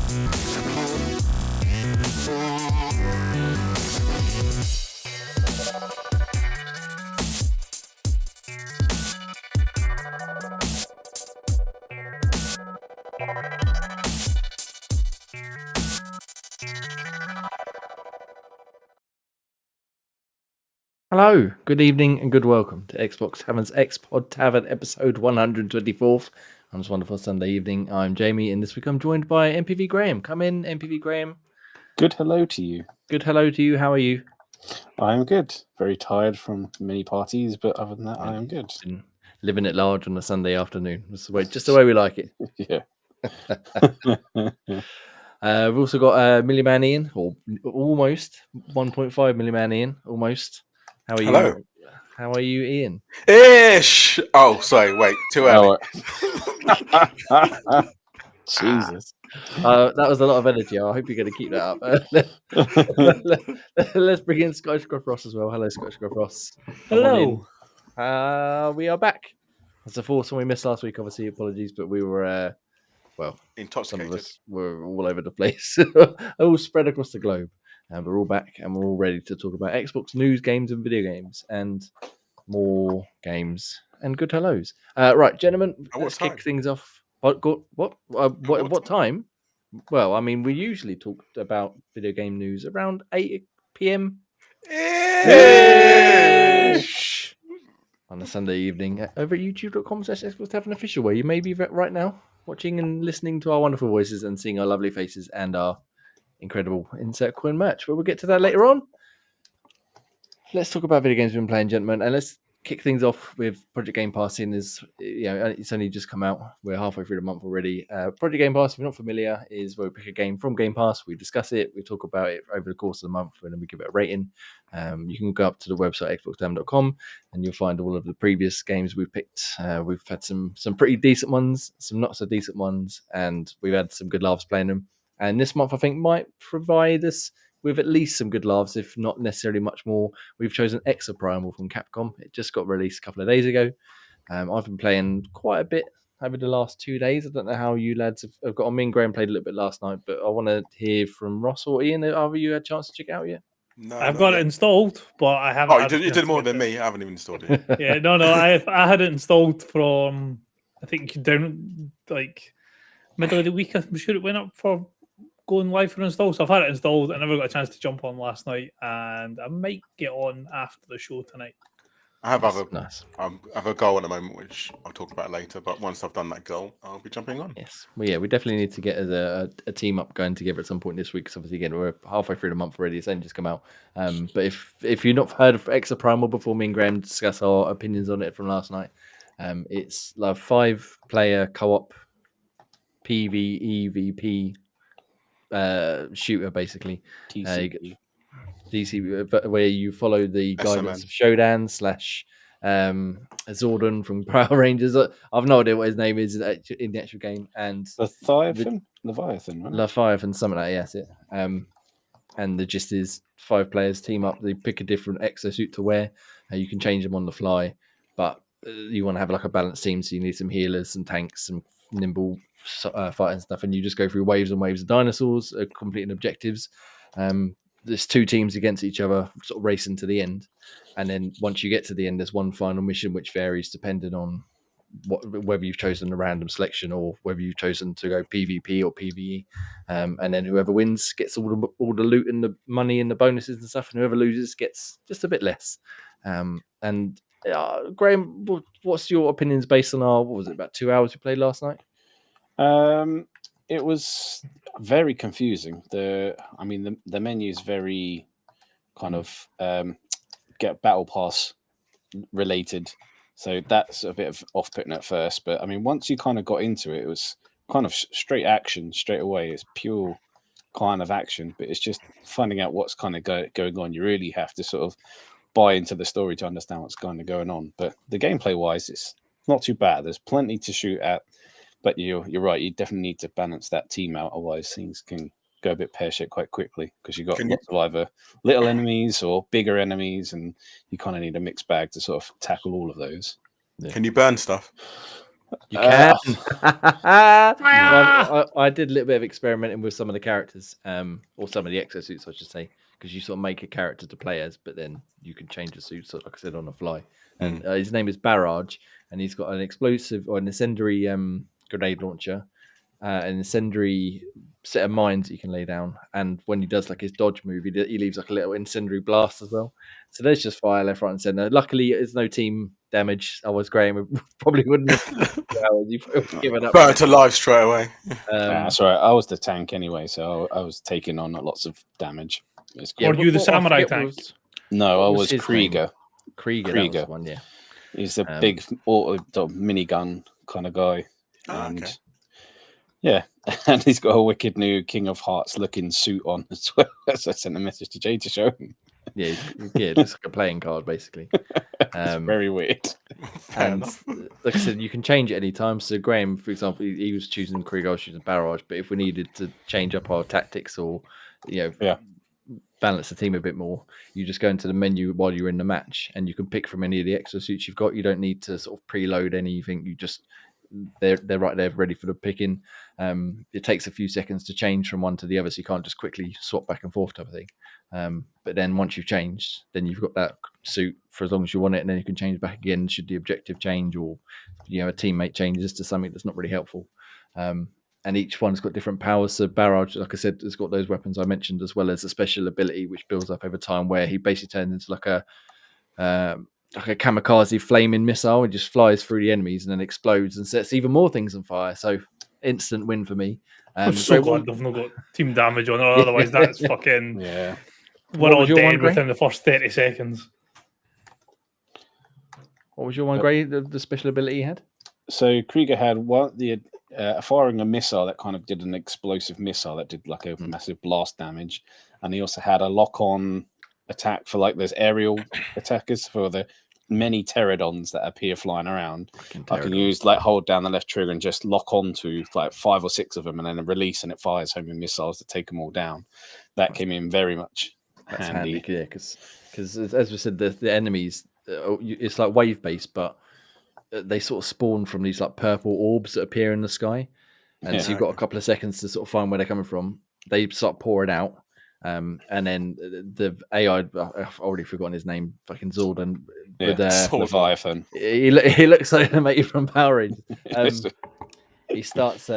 Hello, good evening, and good welcome to Xbox Tavern's X-Pod Tavern episode 124th. On this wonderful Sunday evening, I'm Jamie, and this week I'm joined by MPV Graham. Come in, MPV Graham. Good hello to you. Good hello to you. How are you? I'm good. Very tired from many parties, but other than that, I am good. Been living at large on a Sunday afternoon. That's the way, just the way we like it. Yeah. We've also got Millie Man Ian, or almost 1.5 Millie Man Ian, almost. How are you? Hello. How are you, Ian? Ish. Oh, sorry. Wait. Too early. Jesus. That was a lot of energy. I hope you're going to keep that up. Let's bring in Scottish Gruff Ross as well. Hello, Scottish Gruff Ross. Hello. We are back. That's the fourth one we missed last week. Obviously, apologies, but we were, some of Intoxicated. us were all over the place, all spread across the globe. And we're all back, and we're all ready to talk about Xbox news, games, and video games, and more games and good hellos. Right, gentlemen, let's kick things off. What time? Well, I mean, we usually talk about video game news around 8 p.m. Ish. on a Sunday evening over at youtube.com/Xbox Tavern Official, where you may be right now watching and listening to our wonderful voices and seeing our lovely faces and our incredible insert coin merch. But we'll get to that later on. Let's talk about video games we've been playing, gentlemen, and let's kick things off with Project Game Pass. It's only just come out. We're halfway through the month already. Project Game Pass, if you're not familiar, is where we pick a game from Game Pass. We discuss it. We talk about it over the course of the month, and then we give it a rating. You can go up to the website xboxtavern.com, and you'll find all of the previous games we've picked. We've had some pretty decent ones, some not so decent ones, and we've had some good laughs playing them. And this month, I think, might provide us with at least some good laughs, if not necessarily much more. We've chosen Exoprimal from Capcom. It just got released a couple of days ago. I've been playing quite a bit over the last 2 days. I don't know how you lads have got on. Me and Graham played a little bit last night, but I want to hear from Ross or Ian. Have you had a chance to check it out yet? No, I've got it installed, but I haven't. Oh, you did more than me. I haven't even installed it. Yeah, no. I had it installed from, I think, down like middle of the week. I'm sure it went up for going live for install. So I've had it installed. I never got a chance to jump on last night, and I might get on after the show tonight. I have Nice. I have a goal at the moment, which I'll talk about later. But once I've done that goal, I'll be jumping on. Yes. Well, yeah, we definitely need to get a team up going together at some point this week. Because obviously, again, we're halfway through the month already. It's only just come out. But if you've not heard of Exoprimal before, me and Graham discuss our opinions on it from last night. It's like 5-player co-op PvEVP shooter, basically. DC, where you follow the guidance of Shodan / Zordon from Power Rangers. I've no idea what his name is in the actual game. And Leviathan, right? Leviathan, something like that, yes. And the gist is 5 players team up. They pick a different exosuit to wear. You can change them on the fly, but you want to have like a balanced team, so you need some healers, some tanks, some nimble fighting stuff, and you just go through waves and waves of dinosaurs, completing objectives. There's 2 teams against each other, sort of racing to the end, and then once you get to the end, there's one final mission which varies depending on whether you've chosen a random selection or whether you've chosen to go PvP or PvE, and then whoever wins gets all the loot and the money and the bonuses and stuff, and whoever loses gets just a bit less. And Graham, what's your opinions based on about 2 hours we played last night? It was very confusing. The menu is very kind of get battle pass related, so that's a bit of off-putting at first. But I mean, once you kind of got into it, it was kind of straight action straight away. It's pure kind of action, but it's just finding out what's kind of going on. You really have to sort of buy into the story to understand what's kind of going on. But the gameplay wise, it's not too bad. There's plenty to shoot at. But you're right. You definitely need to balance that team out. Otherwise, things can go a bit pear-shaped quite quickly because you've got lots of either little enemies or bigger enemies, and you kind of need a mixed bag to sort of tackle all of those. Yeah. Can you burn stuff? You can. I did a little bit of experimenting with some of the characters, or some of the exosuits, I should say, because you sort of make a character to play as, but then you can change the suit, sort of, like I said, on the fly. And his name is Barrage, and he's got an explosive or an incendiary grenade launcher, an incendiary set of mines that you can lay down. And when he does like his dodge move, he leaves like a little incendiary blast as well. So there's just fire left, right, and center. Luckily, there's no team damage. I was Graham, probably wouldn't have given up. Burnt alive straight away. That's right. I was the tank anyway, so I was taking on lots of damage. Were you the samurai tank? No, I was Krieger. Krieger. That was the one, yeah. He's a big auto minigun kind of guy. And yeah, and he's got a wicked new King of Hearts looking suit on as well. So I sent a message to Jay to show him. Yeah, it looks like a playing card, basically. It's very weird. And like I said, you can change it any time. So Graham, for example, he was choosing Krieger, I was choosing Barrage. But if we needed to change up our tactics or, balance the team a bit more, you just go into the menu while you're in the match, and you can pick from any of the exosuits you've got. You don't need to sort of preload anything. You just they're right there ready for the picking. It takes a few seconds to change from one to the other, so you can't just quickly swap back and forth type of thing. But then once you've changed, then you've got that suit for as long as you want it, and then you can change back again should the objective change, or a teammate changes to something that's not really helpful. And each one's got different powers. So Barrage, like I said, has got those weapons I mentioned, as well as a special ability which builds up over time, where he basically turns into like a kamikaze flaming missile and just flies through the enemies and then explodes and sets even more things on fire. So instant win for me. I'm so glad they've not got team damage on it. Otherwise, that's fucking... Yeah. We're all dead within the first 30 seconds. What was your one, Gray, the special ability he had? So Krieger had firing a missile that kind of did an explosive missile that did like a massive blast damage. And he also had a lock-on attack for like those aerial attackers for the many pterodons that appear flying around. I can use hold down the left trigger and just lock onto like 5 or 6 of them and then release, and it fires homing missiles to take them all down. That came in very much handy. Yeah, because as we said, the enemies, it's like wave based, but they sort of spawn from these like purple orbs that appear in the sky, and so you've got a couple of seconds to sort of find where they're coming from. They start pouring out. And then the AI, I've already forgotten his name, fucking Zordon. Leviathan. He looks like an mate from Power Rangers. He starts,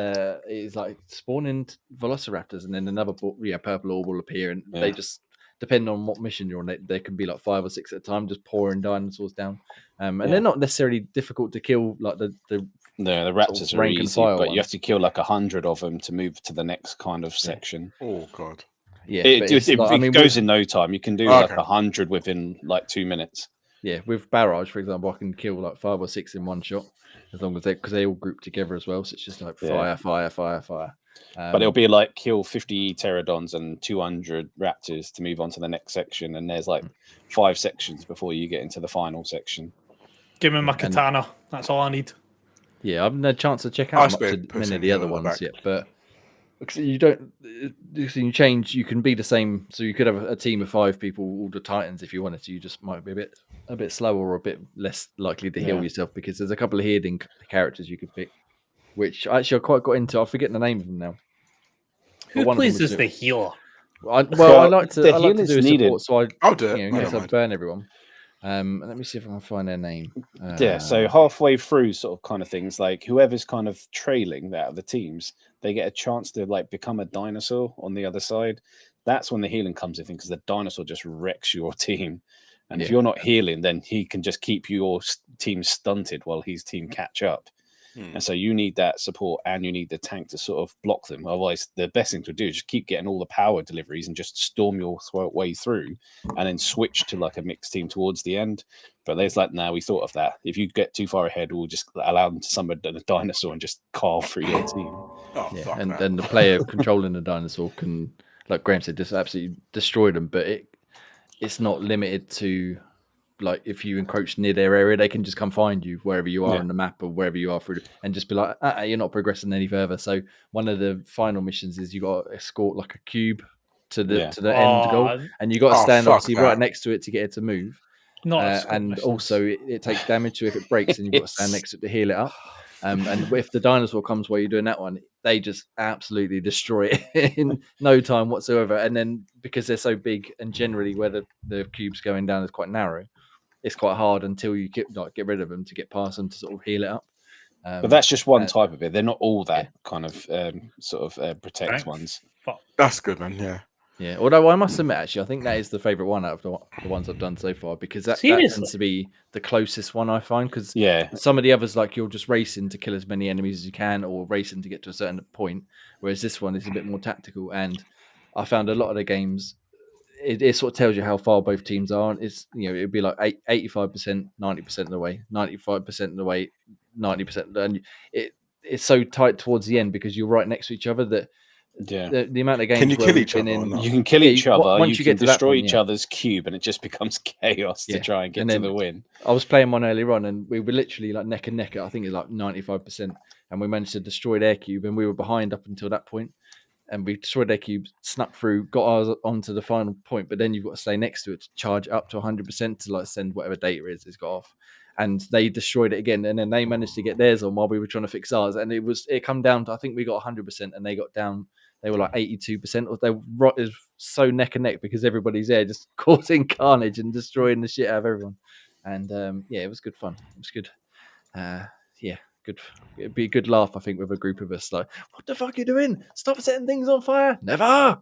he's like spawning velociraptors, and then another purple orb will appear, and they just, depending on what mission you're on, there can be like 5 or 6 at a time, just pouring dinosaurs down. And they're not necessarily difficult to kill, like the raptors are easy, but you have to kill like 100 of them to move to the next kind of section. Oh, God. Yeah, it goes in no time. You can do like 100 within like 2 minutes. Yeah, with Barrage, for example, I can kill like 5 or 6 in one shot, as long as because they all group together as well. So it's just like fire. But it'll be like kill 50 pterodons and 200 raptors to move on to the next section, and there's like 5 sections before you get into the final section. Give me my katana. That's all I need. Yeah, I've had a chance to check out many of the other ones yet, but. You don't. You change. You can be the same. So you could have a team of 5 people, all the Titans, if you wanted to. You just might be a bit slower or a bit less likely to heal yourself, because there's a couple of healing characters you could pick, which actually I quite got into. I'm forgetting the name of them now. Who plays as the healer? I like to do a support, so I'll do it. In case I burn everyone. Let me see if I can find their name. So halfway through sort of kind of things, like whoever's kind of trailing out of the teams, they get a chance to like become a dinosaur on the other side. That's when the healing comes in, because the dinosaur just wrecks your team. And if you're not healing, then he can just keep your team stunted while his team catch up. And so you need that support, and you need the tank to sort of block them. Otherwise, the best thing to do is just keep getting all the power deliveries and just storm your way through, and then switch to like a mixed team towards the end. But there's like, now we thought of that. If you get too far ahead, we'll just allow them to summon a dinosaur and just carve through your team. And then the player controlling the dinosaur can, like Graham said, just absolutely destroy them. But it's not limited to, like, if you encroach near their area, they can just come find you wherever you are on the map, or wherever you are through, and just be like, you're not progressing any further. So one of the final missions is you got to escort like a cube to the end goal, and you got to stand obviously right next to it to get it to move. And also it takes damage, so if it breaks, then you've got to stand next to it to heal it up. And if the dinosaur comes while you're doing that one, they just absolutely destroy it in no time whatsoever. And then because they're so big, and generally where the cube's going down is quite narrow, it's quite hard until you get rid of them to get past them to sort of heal it up. But that's just one type of it. They're not all that yeah. kind of protect ones. That's good, man. Yeah. Yeah, although I must admit, actually, I think that is the favourite one out of the ones I've done so far, because that tends to be the closest one I find. Because some of the others, like you're just racing to kill as many enemies as you can, or racing to get to a certain point, whereas this one is a bit more tactical. And I found a lot of the games, it sort of tells you how far both teams are. And it's it'd be like 85%, 90% of the way, 95% of the way, 90%, and it's so tight towards the end because you're right next to each other that. Yeah, the amount of games can you where kill we've each been other? in, you can kill each other. Once you get can to that destroy point, each other's cube, and it just becomes chaos to try and get to the win. I was playing one earlier on, and we were literally like neck and neck. I think it's like 95%, and we managed to destroy their cube, and we were behind up until that point, and we destroyed their cube, snuck through, got ours onto the final point. But then you've got to stay next to it to charge up to 100% to like send whatever data it's got off. And they destroyed it again, and then they managed to get theirs on while we were trying to fix ours. And it come down to, I think we got 100%, and they got down. They were like 82%. Or they were so neck and neck because everybody's there just causing carnage and destroying the shit out of everyone. And it was good fun. It was good. Good. It'd be a good laugh, I think, with a group of us. Like, what the fuck are you doing? Stop setting things on fire! Never.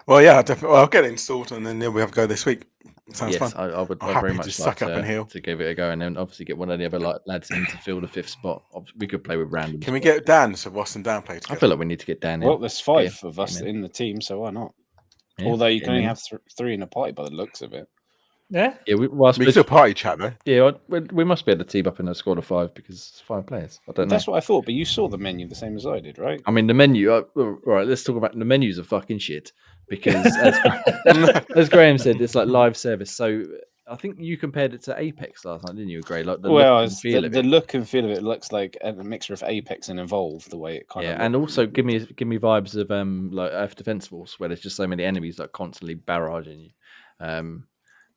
Well, yeah, definitely. Well, I'll get it installed, and then we have to go this week. Sounds fun. I would I'm very much just like suck up and heal to give it a go, and then obviously get one of the other lads in to fill the fifth spot. We could play with random. Can we get Dan? So Ross and Dan play together? I feel like we need to get Dan in. Well, there's 5 of us in the team, so why not? Yeah, although you can only have 3 in a party by the looks of it. Yeah. We can still party chat though. Yeah, we must be able to team up in a squad of 5 because it's 5 players. I don't know. That's what I thought, but you saw the menu the same as I did, right? I mean, the menu. All right, let's talk about the menus are fucking shit because, as Graham said, it's like live service. So I think you compared it to Apex last night, didn't you, Gray? Like the look and feel of it looks like a mixture of Apex and Evolve. The way it kind of and also give me vibes of like Earth Defense Force, where there's just so many enemies like constantly barraging you.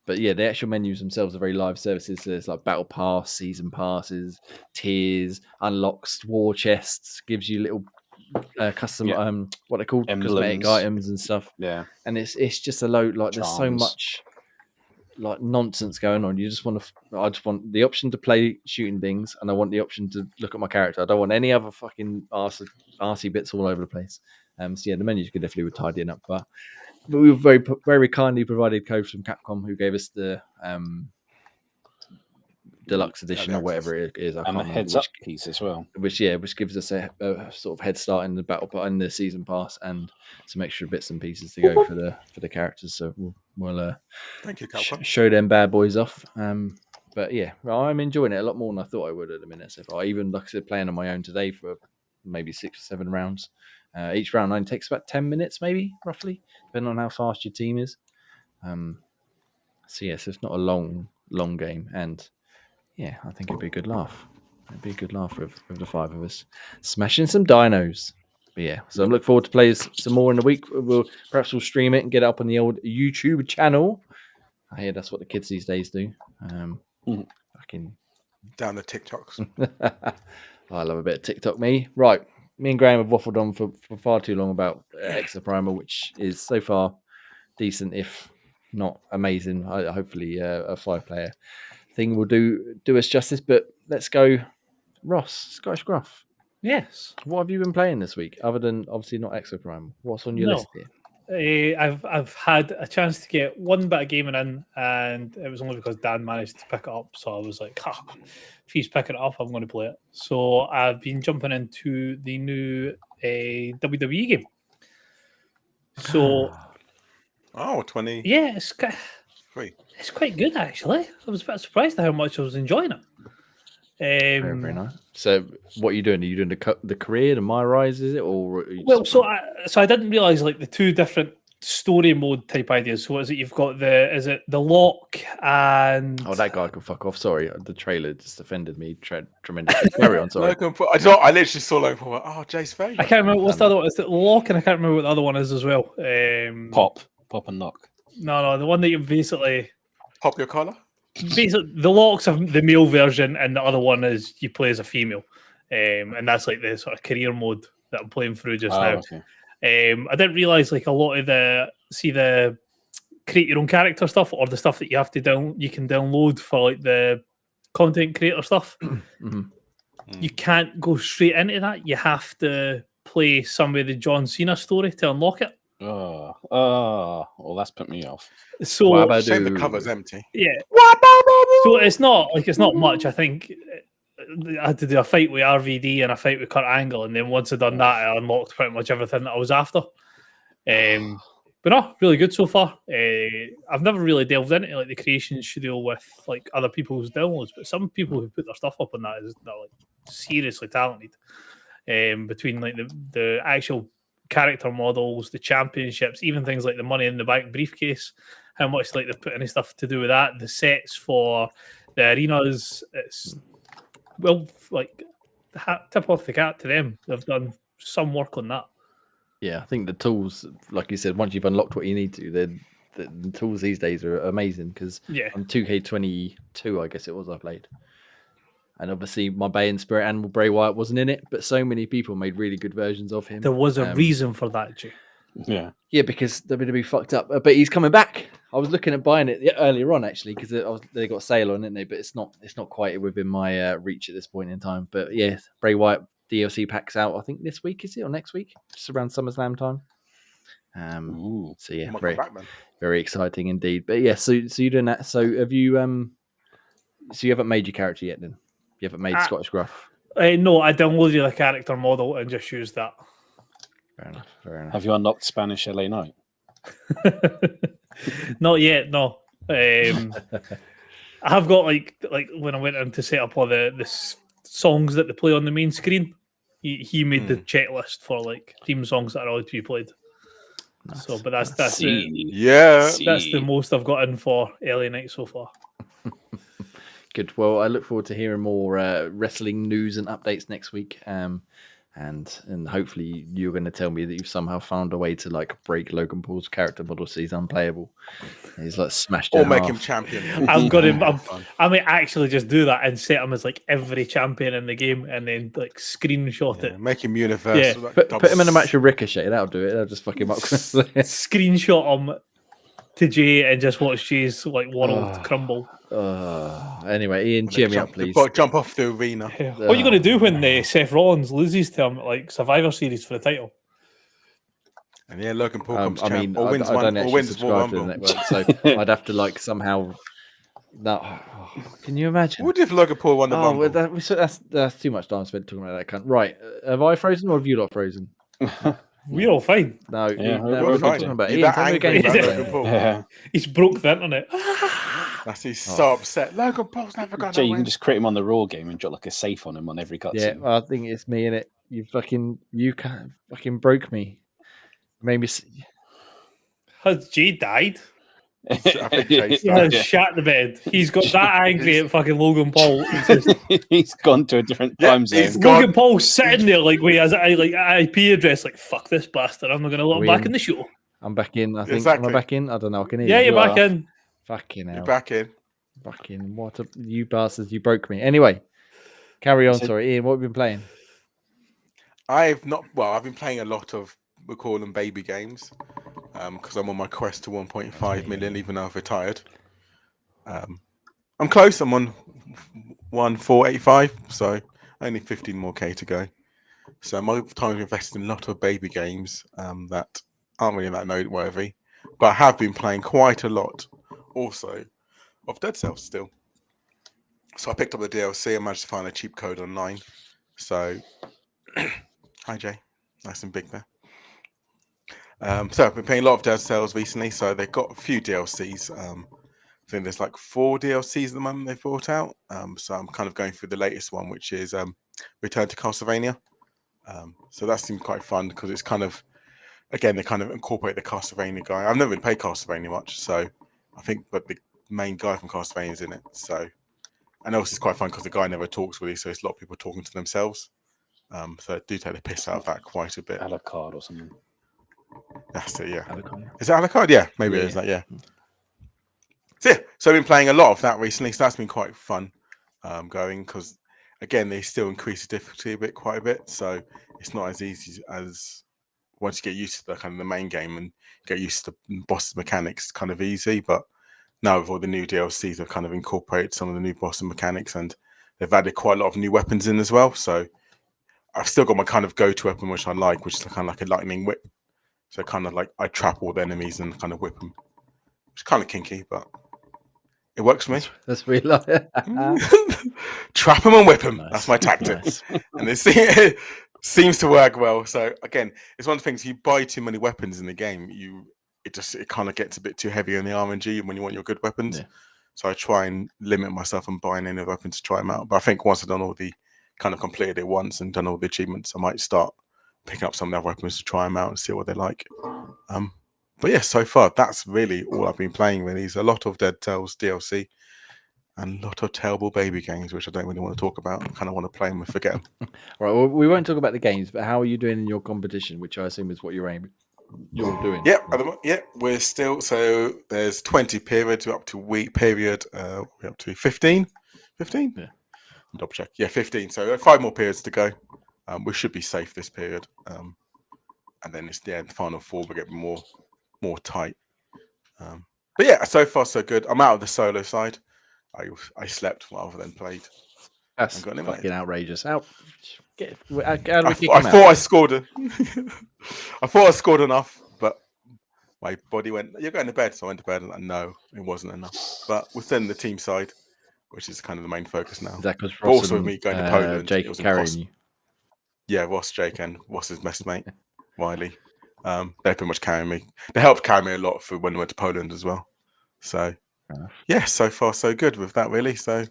But yeah, the actual menus themselves are very live services. So there's like battle pass, season passes, tiers, unlocks, war chests, gives you little custom what they call cosmetic items and stuff. Yeah, and it's just a load. Like there's so much like nonsense going on. You just want to. I just want the option to play shooting things, and I want the option to look at my character. I don't want any other fucking arsey bits all over the place. So yeah, the menus could definitely tidying up, but we were very, very kindly provided codes from Capcom who gave us the deluxe edition or whatever it is. And the heads up piece as well. Which gives us a sort of head start in the battle and the season pass and some extra bits and pieces to go for the characters. So we'll thank you, Capcom. Show them bad boys off. But yeah, I'm enjoying it a lot more than I thought I would at the minute so far. Even like I said, playing on my own today for maybe 6 or 7 rounds. Each round only takes about 10 minutes, maybe, roughly, depending on how fast your team is. So, yes, it's not a long game. And, yeah, I think it'd be a good laugh. It'd be a good laugh with the 5 of us. Smashing some dinos. But, yeah, so I'm looking forward to playing some more in the week. Perhaps we'll stream it and get it up on the old YouTube channel. I hear that's what the kids these days do. Fucking down the TikToks. I love a bit of TikTok, me. Right. Me and Graham have waffled on for far too long about Extra Primal, which is so far decent, if not amazing. Hopefully, a 5-player thing will do us justice. But let's go, Ross, Scottish Gruff. Yes. What have you been playing this week, other than obviously not Extra Primal? What's on your list here? I've had a chance to get one bit of gaming in, and it was only because Dan managed to pick it up. So I was like, if he's picking it up, I'm going to play it. So I've been jumping into the new WWE game. So, 20. Yeah, it's quite good actually. I was a bit surprised at how much I was enjoying it. Very, very nice. So, what are you doing? Are you doing the career, the My Rise, is it, or? So I didn't realize like the 2 different story mode type ideas. So, what is it? You've got the lock and that guy can fuck off. Sorry, the trailer just offended me tremendously. Carry on. Sorry. I literally saw Logan. Oh, Jay's face. I can't remember what's the other one. It's the lock, and I can't remember what the other one is as well. Pop and knock. No, the one that you basically pop your collar. basically the Locke's the male version, and the other one is you play as a female, and that's like the sort of career mode that I'm playing through just now. Okay. I didn't realize like a lot of the create your own character stuff, or the stuff that you have to you can download for like the content creator stuff. You can't go straight into that. You have to play some of the John Cena story to unlock it. Well, that's put me off. So Shame the cover's empty. yeah. So it's not much. I think I had to do a fight with RVD and a fight with Kurt Angle, and then once I'd done that, I unlocked pretty much everything that I was after. But no, really good so far. I've never really delved into like the creation studio with like other people's downloads, but some people who put their stuff up on that are like seriously talented. Between like the actual character models, the championships, even things like the Money in the Bank briefcase, how much like they've put any stuff to do with that, the sets for the arenas, it's like tip off the cap to them. They've done some work on that. Yeah, I think the tools, like you said, once you've unlocked what you need to, the tools these days are amazing. Because on 2K22, I guess it was I played, and obviously my Bay Spirit Animal Bray Wyatt wasn't in it, but so many people made really good versions of him. There was a reason for that, Jay. Yeah, because WWE fucked up, but he's coming back. I was looking at buying it earlier on actually because they got a sale on it, didn't they? But it's not quite within my reach at this point in time. But yeah, Bray Wyatt DLC packs out. I think this week is it or next week? Just around SummerSlam time. So yeah, very exciting indeed. But yeah, so you're doing that. So have you so you haven't made your character yet? Then you haven't made Scottish Gruff. No, I downloaded the character model and just used that. Fair enough. Have you unlocked Spanish LA Knight? Not yet, no. I have got like when I went in to set up all the songs that they play on the main screen, he made the checklist for like theme songs that are allowed to be played. Nice. So, but that's that's the most I've got in for LA Knight so far. Good. Well, I look forward to hearing more wrestling news and updates next week. And hopefully you're going to tell me that you've somehow found a way to like break Logan Paul's character model so he's unplayable. He's like smashed it. Or make him champion. I've got him. I may actually just do that and set him as like every champion in the game, and then like screenshot it. Make him universal. Yeah. Put him in a match with Ricochet. That'll do it. That'll just fuck him up. Screenshot him to Jay and just watch Jay's like world crumble. Anyway, Ian, cheer me up, please. Jump off the arena. Yeah. What are you going to do when Seth Rollins loses to him at like Survivor Series for the title? And yeah, Logan Paul comes I mean, I don't actually subscribe to the network, so I'd have to like somehow. No, can you imagine? What if Logan Paul won the Rumble? That's too much time spent talking about that cunt. Right, have I frozen or have you lot frozen? We're all fine. No, we're fine. About Ian, Logan Paul. Yeah. He's broke the internet. He's so upset. Logan Paul's never going to win. You can just create him on the Raw game and drop like a safe on him on every cutscene. Yeah, well, I think it's me, innit? You fucking broke me. Made me. Has Jay died? I think He has shat the bed. He's got that angry at fucking Logan Paul. He's gone to a different time zone. Logan Paul's sitting there like, wait, as I like IP address, like fuck this bastard. I'm not going to let him back in the show. I'm back in. I think. Exactly. Am I back in? I don't know. I can hear you. You're back in. Fucking hell. You're back in. Fucking what? You bastards! You broke me. Anyway, carry on. Sorry, Ian. What have you been playing? I've been playing a lot of, we call them baby games, because I'm on my quest to 1.5 million, even though I've retired. I'm close. I'm on 1,485, so only 15 more K to go. So my time invested in a lot of baby games that aren't really that noteworthy, but I have been playing quite a lot also of Dead Cells still. So I picked up the DLC. I managed to find a cheap code online. So, hi Jay, nice and big there. So I've been playing a lot of Dead Cells recently. So they've got a few DLCs. I think there's like 4 DLCs at the moment they've brought out. So I'm kind of going through the latest one, which is Return to Castlevania. So that seemed quite fun because it's kind of, again, they kind of incorporate the Castlevania guy. I've never really played Castlevania much, so I think, but the main guy from Castlevania is in it. So, and also it's quite fun because the guy never talks really, so it's a lot of people talking to themselves. So I do take the piss out of that quite a bit. Alucard or something. That's it, yeah. Alucard. Is it Alucard? Yeah, maybe it is that, yeah. So I've been playing a lot of that recently. So that's been quite fun going because, again, they still increase the difficulty quite a bit. So it's not as easy as once you get used to the kind of the main game and get used to the boss mechanics, it's kind of easy. But now with all the new DLCs, they've kind of incorporated some of the new boss mechanics and they've added quite a lot of new weapons in as well. So I've still got my kind of go-to weapon, which I like, which is kind of like a lightning whip. So kind of like I trap all the enemies and kind of whip them. It's kind of kinky, but it works for me. That's really like Trap them and whip them. Nice. That's my tactic. Nice. And it seems to work well. So again, it's one of the things, you buy too many weapons in the game, it kind of gets a bit too heavy on the RNG when you want your good weapons. Yeah. So I try and limit myself on buying any weapons to try them out. But I think once I've done all the kind of completed it once and done all the achievements, I might start picking up some of the other weapons to try them out and see what they're like. But yeah, so far that's really all I've been playing. Really, is a lot of Dead Cells DLC and a lot of terrible baby games, which I don't really want to talk about. I kind of want to play them and forget them. Right, well, we won't talk about the games, but how are you doing in your competition, which I assume is what you're doing? Yeah, we're still, so there's 20 periods. We're up to week period. We're up to 15. 15? Yeah. Double check. Yeah, 15. So 5 more periods to go. We should be safe this period. And then it's the final 4 will get more tight. But yeah, so far so good. I'm out of the solo side. I slept rather than played. That's got him, fucking mate. outrageous. How do we I kick him thought out? I scored. I thought I scored enough, but my body went, "You're going to bed," so I went to bed, and no, it wasn't enough. But within the team side, which is kind of the main focus now. Is that because But also with me going to Poland, Jake it was carrying impossible. you? Yeah, Ross, Jake, and Ross's best mate, Wiley. They're pretty much carrying me. They helped carry me a lot for when we went to Poland as well. So, yeah, so far so good with that, really. So,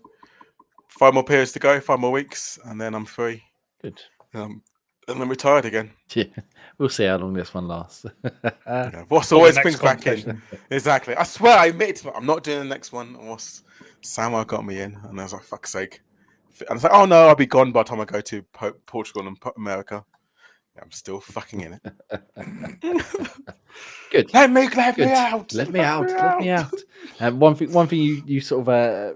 5 more periods to go, 5 more weeks, and then I'm free. Good. And then retired again. Yeah, we'll see how long this one lasts. Yeah, Ross For the always next brings back in. competition. Exactly. I swear I admitted to I'm not doing the next one. Ross Samuel got me in, and I was like, fuck's sake. And I was like, oh no, I'll be gone by the time I go to Portugal and America. Yeah, I'm still fucking in it. Good. Let me Good. out. Let me out. One thing you sort of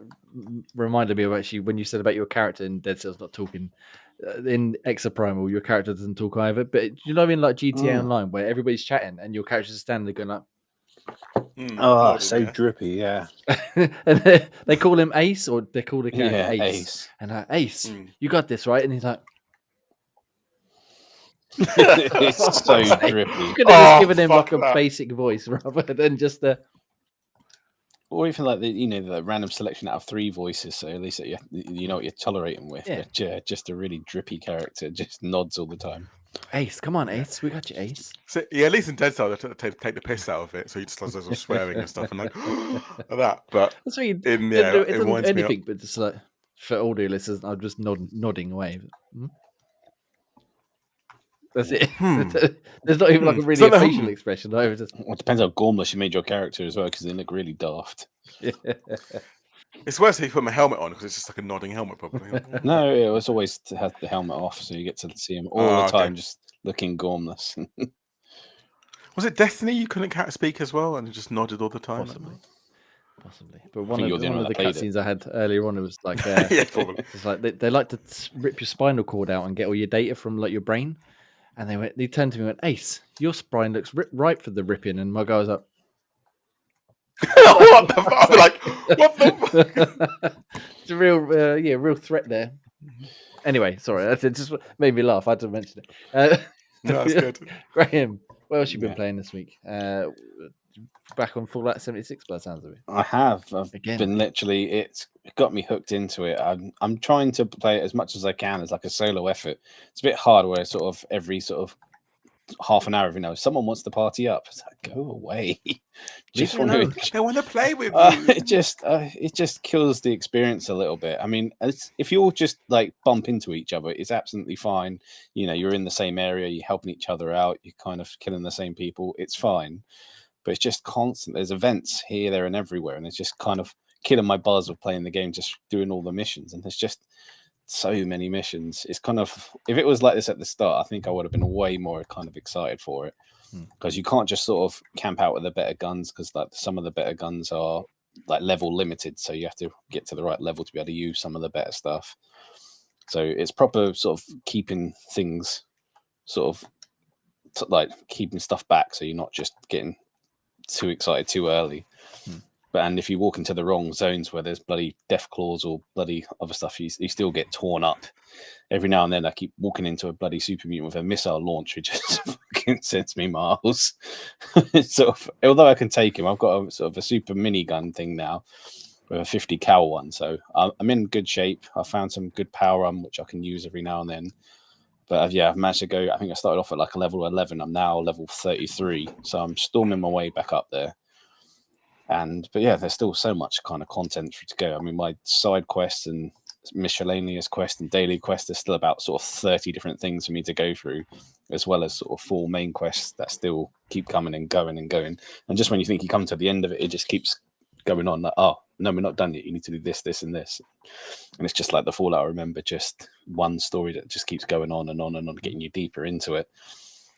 reminded me of actually when you said about your character in Dead Cells not talking. In Exa Primal, your character doesn't talk either. But you know, in like GTA Online, where everybody's chatting and your character's standing there going like, So drippy, yeah. and they call him Ace, or they call the character Yeah, Ace. Ace. And Ace, you got this, right? And he's like, It's so drippy. you could have just given him fuck like a that. basic voice rather than just the. Or even like the random selection out of 3 voices, so at least you know what you're tolerating with. Yeah. But yeah, just a really drippy character, just nods all the time. Ace, come on, Ace, we got you, Ace. So, yeah, at least in Dead Cells, they take the piss out of it. So he just does sort of swearing and stuff and like that. But That's what you in it it doesn't winds me up. anything, but just like for audio listeners, I'm just nodding away. That's it. There's not even like a really So the- facial expression. I was just Well, it depends how gormless you made your character as well, because they look really daft. It's worse if you put my helmet on because it's just like a nodding helmet, probably. No, it was always to have the helmet off, so you get to see him all the okay. time, just looking gormless. Was it Destiny you couldn't speak as well and it just nodded all the time? possibly. But one think of you're the only the one that played it. cutscenes I had earlier on, it was like Yeah, probably. it's like they like to rip your spinal cord out and get all your data from like your brain. And they turned to me and went, Ace, your spine looks ripe for the ripping. And my guy was like, What the fuck? I'm like, what the fuck? it's a real threat there. Anyway, sorry, it just made me laugh. I had to mention it. No, that's good. Graham, what else you been Yeah. playing this week? Back on Fallout 76 by the sounds of it. I have. I've Again. been literally. It's got me hooked into it. I'm trying to play it as much as I can as like a solo effort. It's a bit hard where sort of every sort of half an hour, someone wants to party up. It's like, go away. Just me want alone. to. They want to play with you. It just kills the experience a little bit. I mean, if you all just like bump into each other, it's absolutely fine. You're in the same area, you're helping each other out, you're kind of killing the same people. It's fine. But it's just constant. There's events here, there, and everywhere, and it's just kind of killing my buzz of playing the game, just doing all the missions. And there's just so many missions. It's kind of, if it was like this at the start, I think I would have been way more kind of excited for it, because you can't just sort of camp out with the better guns, because like some of the better guns are like level limited, so you have to get to the right level to be able to use some of the better stuff. So it's proper sort of keeping things sort of like keeping stuff back, so you're not just getting too excited too early. But and if you walk into the wrong zones where there's bloody death claws or bloody other stuff, you still get torn up. Every now and then I keep walking into a bloody super mutant with a missile launch, which just fucking sends me miles. Sort of, although I can take him, I've got a sort of a super minigun thing now with a 50 cal one, so I'm in good shape. I found some good power which I can use every now and then. But I've managed to go. I think I started off at like a level 11. I'm now level 33, so I'm storming my way back up there. But yeah, there's still so much kind of content to go. I mean, my side quests and miscellaneous quests and daily quests, there's still about sort of 30 different things for me to go through, as well as sort of 4 main quests that still keep coming and going and going. And just when you think you come to the end of it, it just keeps going on. Like, oh no, we're not done yet. You need to do this, this, and this. And it's just like the Fallout. I remember just one story that just keeps going on and on and on, getting you deeper into it.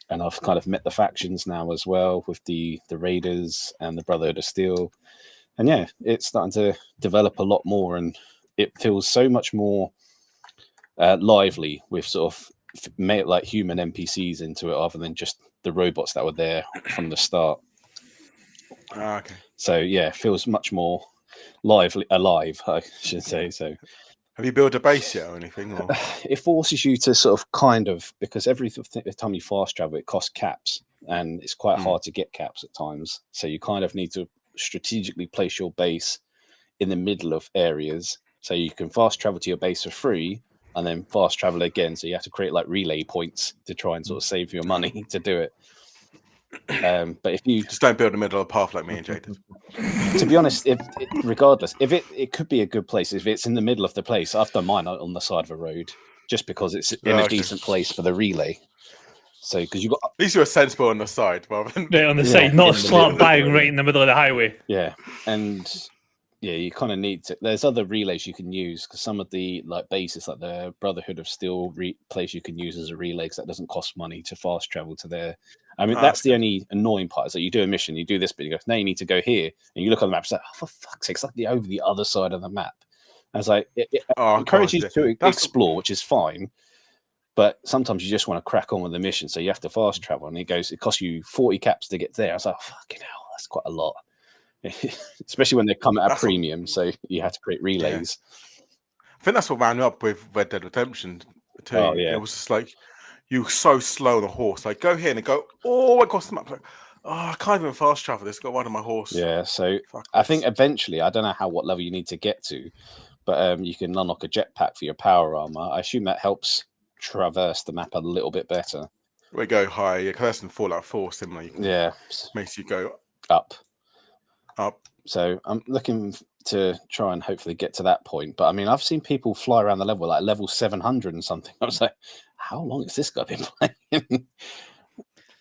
And I've kind of met the factions now as well, with the Raiders and the Brotherhood of Steel. And yeah, it's starting to develop a lot more, and it feels so much more lively with sort of like human NPCs into it, rather than just the robots that were there from the start. Okay. So yeah, it feels much more alive, I should say. So have you built a base yet or anything? Or? It forces you to sort of because every time you fast travel, it costs caps, and it's quite hard to get caps at times. So you kind of need to strategically place your base in the middle of areas, so you can fast travel to your base for free and then fast travel again. So you have to create like relay points to try and sort of save your money to do it. But if you just don't build a middle of a path like me and Jade. To be honest, regardless, if it could be a good place, if it's in the middle of the place. I've done mine on the side of a road, just because it's in a decent place for the relay. So because you got at least you're sensible on the side, rather than on the side, not slap bang right in the middle of the highway. Yeah, and yeah, you kind of need to. There's other relays you can use, because some of the like bases, like the Brotherhood of Steel place, you can use as a relay, because that doesn't cost money to fast travel to there. I mean, that's the only annoying part, is that you do a mission, you do this bit, you go, now you need to go here, and you look on the map, it's like, oh, for fuck's sake, it's like over the other side of the map. And it's like, it encourages you to explore, which is fine, but sometimes you just want to crack on with the mission, so you have to fast travel, and it costs you 40 caps to get there. I was like, oh, fucking hell, that's quite a lot. Especially when they come at a premium, so you have to create relays. Yeah. I think that's what ran me up with Red Dead Redemption too. Oh, yeah. It was just like, you were so slow on the horse. Like, go here and go all across the map. Like, oh, I can't even fast travel this. Got one on my horse. Yeah, so I think eventually, I don't know what level you need to get to, but you can unlock a jetpack for your power armor. I assume that helps traverse the map a little bit better. We go high. Yeah, because that's in Fallout 4, similar. Yeah. Makes you go up. Up. So I'm looking to try and hopefully get to that point. But I mean, I've seen people fly around the level, like level 700 and something. I was like, how long has this guy been playing?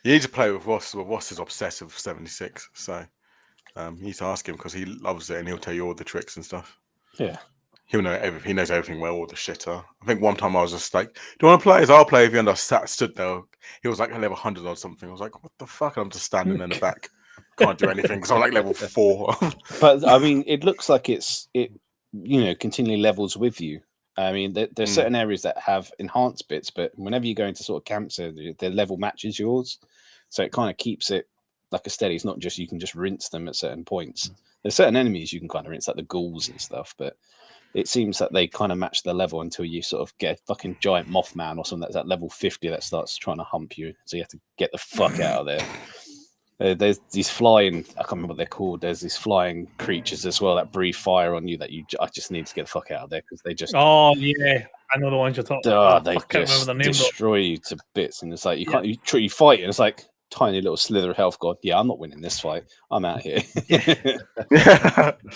You need to play with Ross. Well, Ross is obsessed with 76. So you need to ask him, because he loves it, and he'll tell you all the tricks and stuff. Yeah. He'll know everything. He knows everything well, all the shitter. I think one time I was just like, do you want to play? I'll play with you. And I stood there. He was like level 100 or something. I was like, what the fuck? And I'm just standing in the back. Can't do anything because I'm like level 4. But I mean, it looks like it continually levels with you. I mean, there's certain areas that have enhanced bits, but whenever you go into sort of camps, the level matches yours, so it kind of keeps it like a steady. It's not just you can just rinse them at certain points. There's certain enemies you can kind of rinse, like the ghouls and stuff, but it seems that they kind of match the level until you sort of get a fucking giant Mothman or something that's at level 50 that starts trying to hump you, so you have to get the fuck out of there. There's these flying, I can't remember what they're called. There's these flying creatures as well that breathe fire on you that I just need to get the fuck out of there, because they just. Oh yeah, I know the ones you're talking about. They just destroy you to bits, and it's like you fight, and it's like tiny little slither of health. God, yeah, I'm not winning this fight. I'm out here.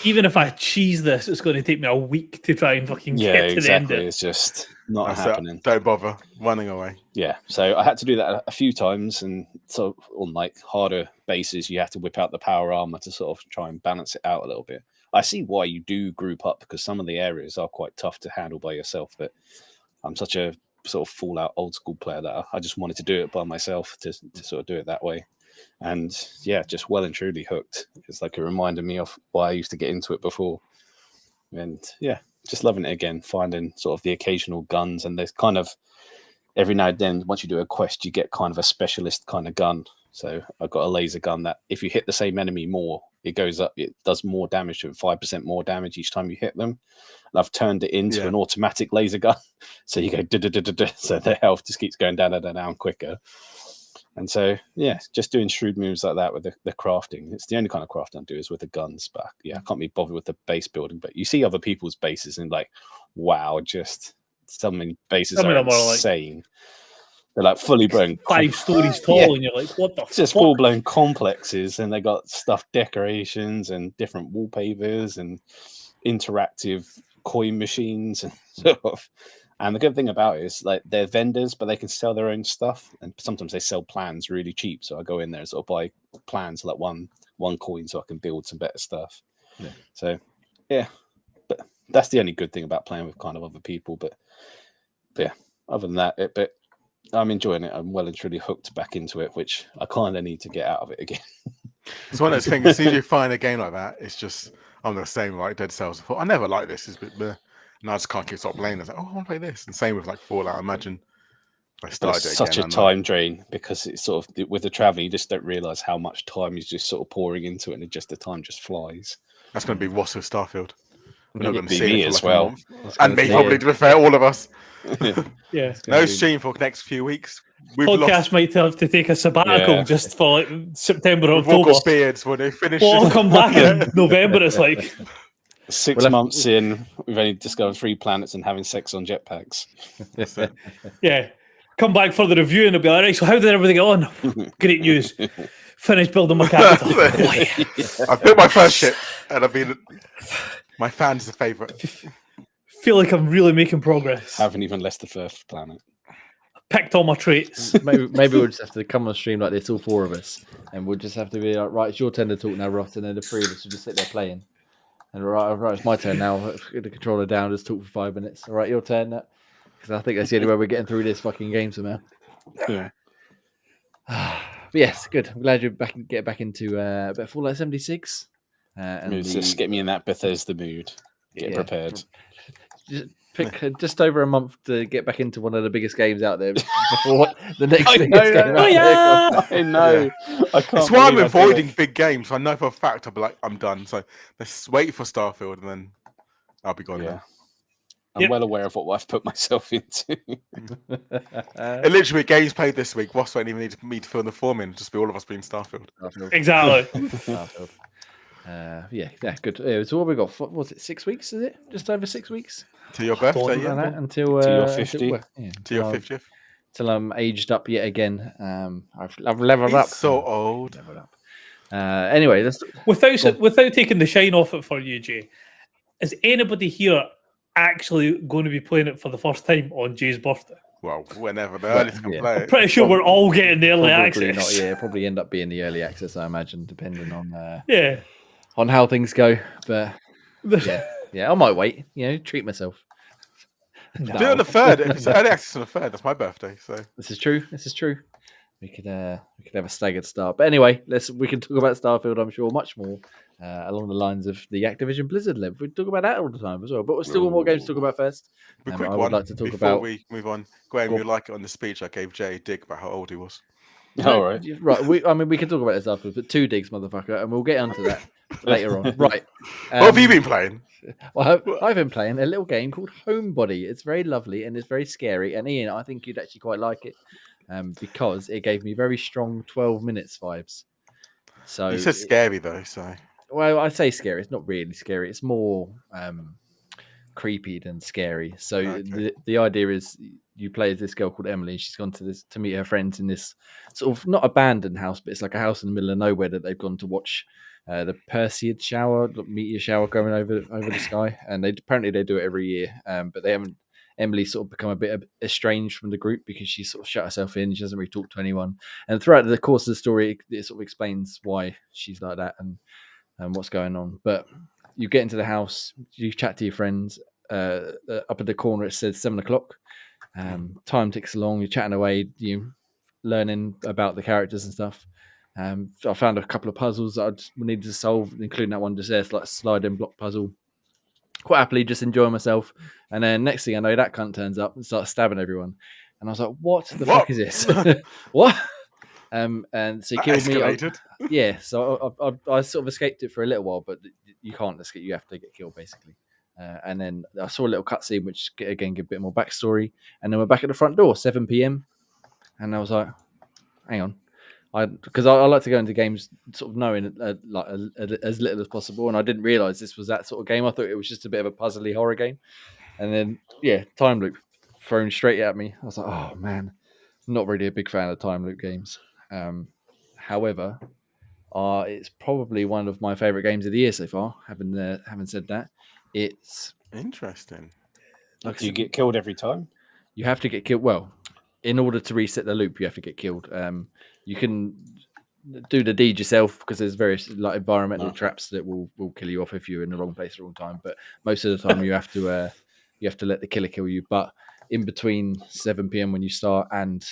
Even if I cheese this, it's going to take me a week to try and fucking get to the end of it. It's just not happening. Don't bother running away. Yeah, so I had to do that a few times, and so on like harder bases, you have to whip out the power armor to sort of try and balance it out a little bit. I see why you do group up, because some of the areas are quite tough to handle by yourself, but I'm such a sort of Fallout old school player that I just wanted to do it by myself to sort of do it that way. And yeah, just well and truly hooked. It's like it reminded me of why I used to get into it before. And yeah, just loving it again, finding sort of the occasional guns. And there's kind of every now and then, once you do a quest, you get kind of a specialist kind of gun. So I've got a laser gun that if you hit the same enemy more, it goes up, it does more damage to it, 5% more damage each time you hit them. And I've turned it into an automatic laser gun. So you go, so their health just keeps going down quicker. And so, yeah, just doing shrewd moves like that with the crafting. It's the only kind of crafting I do is with the guns. But yeah, I can't be bothered with the base building. But you see other people's bases and like, wow, just some many bases are insane. They're like fully blown 5 stories tall, and you're like, what the It's just fuck? full blown complexes, and they got stuffed decorations and different wallpapers and interactive coin machines and stuff. And the good thing about it is like they're vendors, but they can sell their own stuff, and sometimes they sell plans really cheap. So I go in there and sort of buy plans like one coin, so I can build some better stuff. Yeah. So yeah, but that's the only good thing about playing with kind of other people. But yeah, other than that, but I'm enjoying it. I'm well and truly hooked back into it, which I kind of need to get out of it again. It's one of those things. As soon as you find a game like that, it's just I'm the same. Like Dead Cells, I thought I never liked this. It's a bit bleh. And I just can't keep stop playing. I was like, oh, I want to play this. And same with like Fallout. I imagine if I started It's it again, such a time drain because it's sort of with the traveling, you just don't realize how much time is just sort of pouring into it, and the time just flies. That's going to be what's with Starfield. We're not going to Be see me it as for like well. a month. And me, probably, to be fair, all of us. Yeah. No stream for the next few weeks. We've Podcast lost. might have to take a sabbatical just for like September or We've all October. got beards when they finish. We'll all this. come back in November. It's like 6 months in, we've only discovered 3 planets and having sex on jetpacks. That's it. yeah, come back for the review and it'll be all right. So how did everything get on? Great news. Finished building my capital. Oh, yeah. I built my first ship, and I've been. My fans are favourite. Feel like I'm really making progress. Haven't even left the first planet. Picked all my traits. Maybe we'll just have to come on a stream like this, all 4 of us, and we'll just have to be like, right, it's your turn to talk now, Ross, and then the 3 of us will just sit there playing. And right, it's my turn now. Get the controller down, just talk for 5 minutes. All right, your turn. Because I think that's the only way we're getting through this fucking game somehow. Yeah. But yes, good. I'm glad you're get back into a bit of Fallout 76. And Just get me in that Bethesda mood. Get prepared. Just pick just over a month to get back into one of the biggest games out there before the next biggest game out there. I know. I can't. That's why I'm believe I do avoiding it. big games. I know for a fact I'll be like, I'm done. So let's wait for Starfield, and then I'll be gone. Yeah. I'm well aware of what I've put myself into. It literally games played this week. Ross won't even need me to fill the form in. Just be all of us being Starfield. Exactly. Yeah, good. So what we got? What was it? 6 weeks? Is it just over 6 weeks? To your birthday, yeah. Until your 50. To your 50th. Till I'm aged up yet again. I've leveled up. So old. Leveled up. Anyway, let's Without taking the shine off it for you, Jay, is anybody here actually going to be playing it for the first time on Jay's birthday? Well, whenever the earliest can play it. Pretty sure we're all getting the early probably access. not. Yeah, probably end up being the early access, I imagine, depending on Yeah. on how things go. But yeah, I might wait. Treat myself. Do it on the 3rd. If it's early access on the 3rd, that's my birthday. So This is true. We could have a staggered start. But anyway, we can talk about Starfield, I'm sure, much more along the lines of the Activision Blizzard live. We talk about that all the time as well. But we've still got more games to talk about first. a quick I one would like to talk before about. we move on. Graham, you like it on the speech I gave Jay Dig about how old he was. All right. Right. We can talk about this afterwards, but 2 digs, motherfucker, and we'll get onto that later on. Right. What have you been playing? Well, I've been playing a little game called Homebody. It's very lovely and it's very scary. And Ian, I think you'd actually quite like it because it gave me very strong 12 minutes vibes. So You said scary though, so well, I say scary. It's not really scary. It's more creepy than scary. So Okay. the idea is you play as this girl called Emily. She's gone to meet her friends in this sort of not abandoned house, but it's like a house in the middle of nowhere that they've gone to watch the Perseid shower, the meteor shower going over the sky. And they do it every year, but they haven't. Emily sort of become a bit estranged from the group because she sort of shut herself in. She doesn't really talk to anyone. And throughout the course of the story, it sort of explains why she's like that and what's going on. But you get into the house, you chat to your friends. Up at the corner, it says 7:00. Time ticks along. You're chatting away. You learning about the characters and stuff. So I found a couple of puzzles that I needed to solve, including that one just there, like a sliding block puzzle. Quite happily, just enjoying myself. And then next thing I know, that cunt turns up and starts stabbing everyone. And I was like, "What the fuck is this? What?" And so he killed me. So I sort of escaped it for a little while, but you can't escape. You have to get killed, basically. And then I saw a little cutscene, which again give a bit more backstory. And then we're back at the front door, 7 p.m. And I was like, "Hang on." Because I like to go into games sort of knowing as little as possible, and I didn't realize this was that sort of game. I thought it was just a bit of a puzzly horror game, and then time loop thrown straight at me. I was like, oh man, not really a big fan of time loop games. However, it's probably one of my favorite games of the year so far. Having said that, it's interesting. Like, do you get killed every time? You have to get killed. Well, in order to reset the loop, you have to get killed. You can do the deed yourself because there's various like environmental traps that will kill you off if you're in the wrong place at the wrong time. But most of the time, you have to let the killer kill you. But in between 7 p.m. when you start and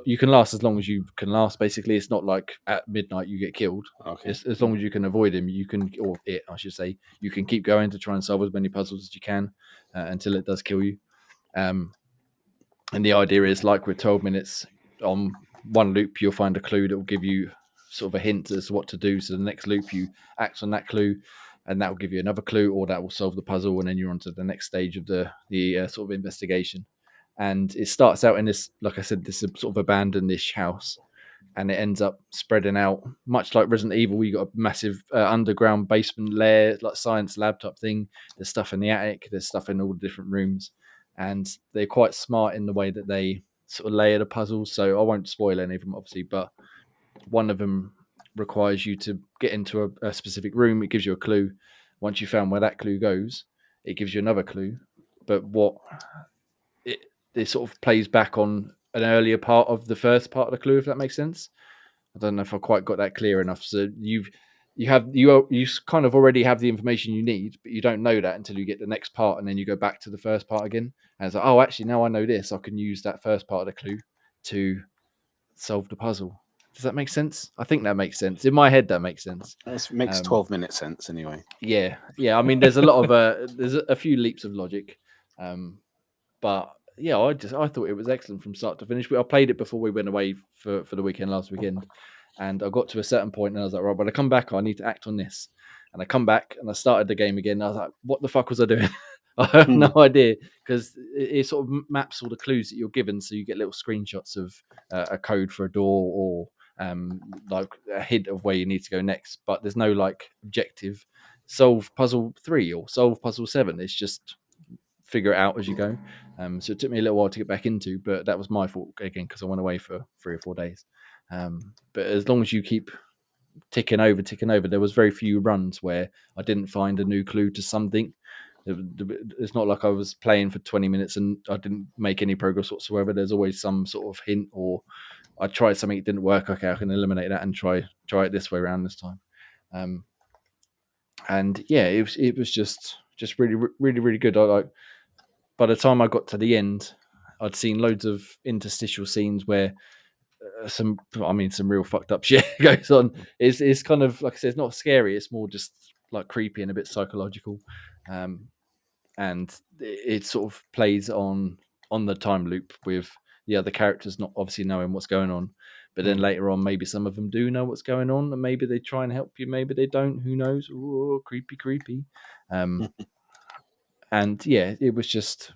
you can last as long as you can last. Basically, it's not like at midnight you get killed. Okay. As long as you can avoid him, I should say, you can keep going to try and solve as many puzzles as you can until it does kill you. And the idea is, like with 12 minutes on one loop, you'll find a clue that will give you sort of a hint as to what to do. So the next loop, you act on that clue, and that will give you another clue, or that will solve the puzzle, and then you're on to the next stage of the sort of investigation. And it starts out in this, like I said, this sort of abandoned-ish house, and it ends up spreading out, much like Resident Evil. You got a massive underground basement lair, like science lab type thing. There's stuff in the attic, there's stuff in all the different rooms, and they're quite smart in the way that they sort of layer the puzzles. So I won't spoil any of them, obviously, but one of them requires you to get into a specific room. It gives you a clue. Once you found where that clue goes, it gives you another clue. But it sort of plays back on an earlier part of the first part of the clue, if that makes sense. I don't know if I quite got that clear enough. So you kind of already have the information you need, but you don't know that until you get the next part, and then you go back to the first part again. And it's like, oh, actually, now I know this. I can use that first part of the clue to solve the puzzle. Does that make sense? I think that makes sense. In my head, that makes sense. It makes 12-minute sense anyway. Yeah. I mean, there's a lot of there's a few leaps of logic, but yeah, I thought it was excellent from start to finish. I played it before we went away for the weekend last weekend, and I got to a certain point, and I was like, right, when I come back, I need to act on this. And I come back, and I started the game again. And I was like, what the fuck was I doing? I have no idea, because it sort of maps all the clues that you're given, so you get little screenshots of a code for a door or like a hint of where you need to go next. But there's no like objective, solve puzzle 3 or solve puzzle 7. It's just figure it out as you go. So it took me a little while to get back into, but that was my fault again because I went away for 3 or 4 days. But as long as you keep ticking over, there was very few runs where I didn't find a new clue to something. It's not like I was playing for 20 minutes and I didn't make any progress whatsoever. There's always some sort of hint, or I tried something, it didn't work. Okay, I can eliminate that and try it this way around this time. And yeah, it was just really, really, really good. By the time I got to the end, I'd seen loads of interstitial scenes where some real fucked up shit goes on. It's kind of, like I said, it's not scary. It's more just like creepy and a bit psychological. And it sort of plays on the time loop with the other characters not obviously knowing what's going on. But then later on, maybe some of them do know what's going on, and maybe they try and help you, maybe they don't. Who knows? Ooh, creepy. And yeah, it was just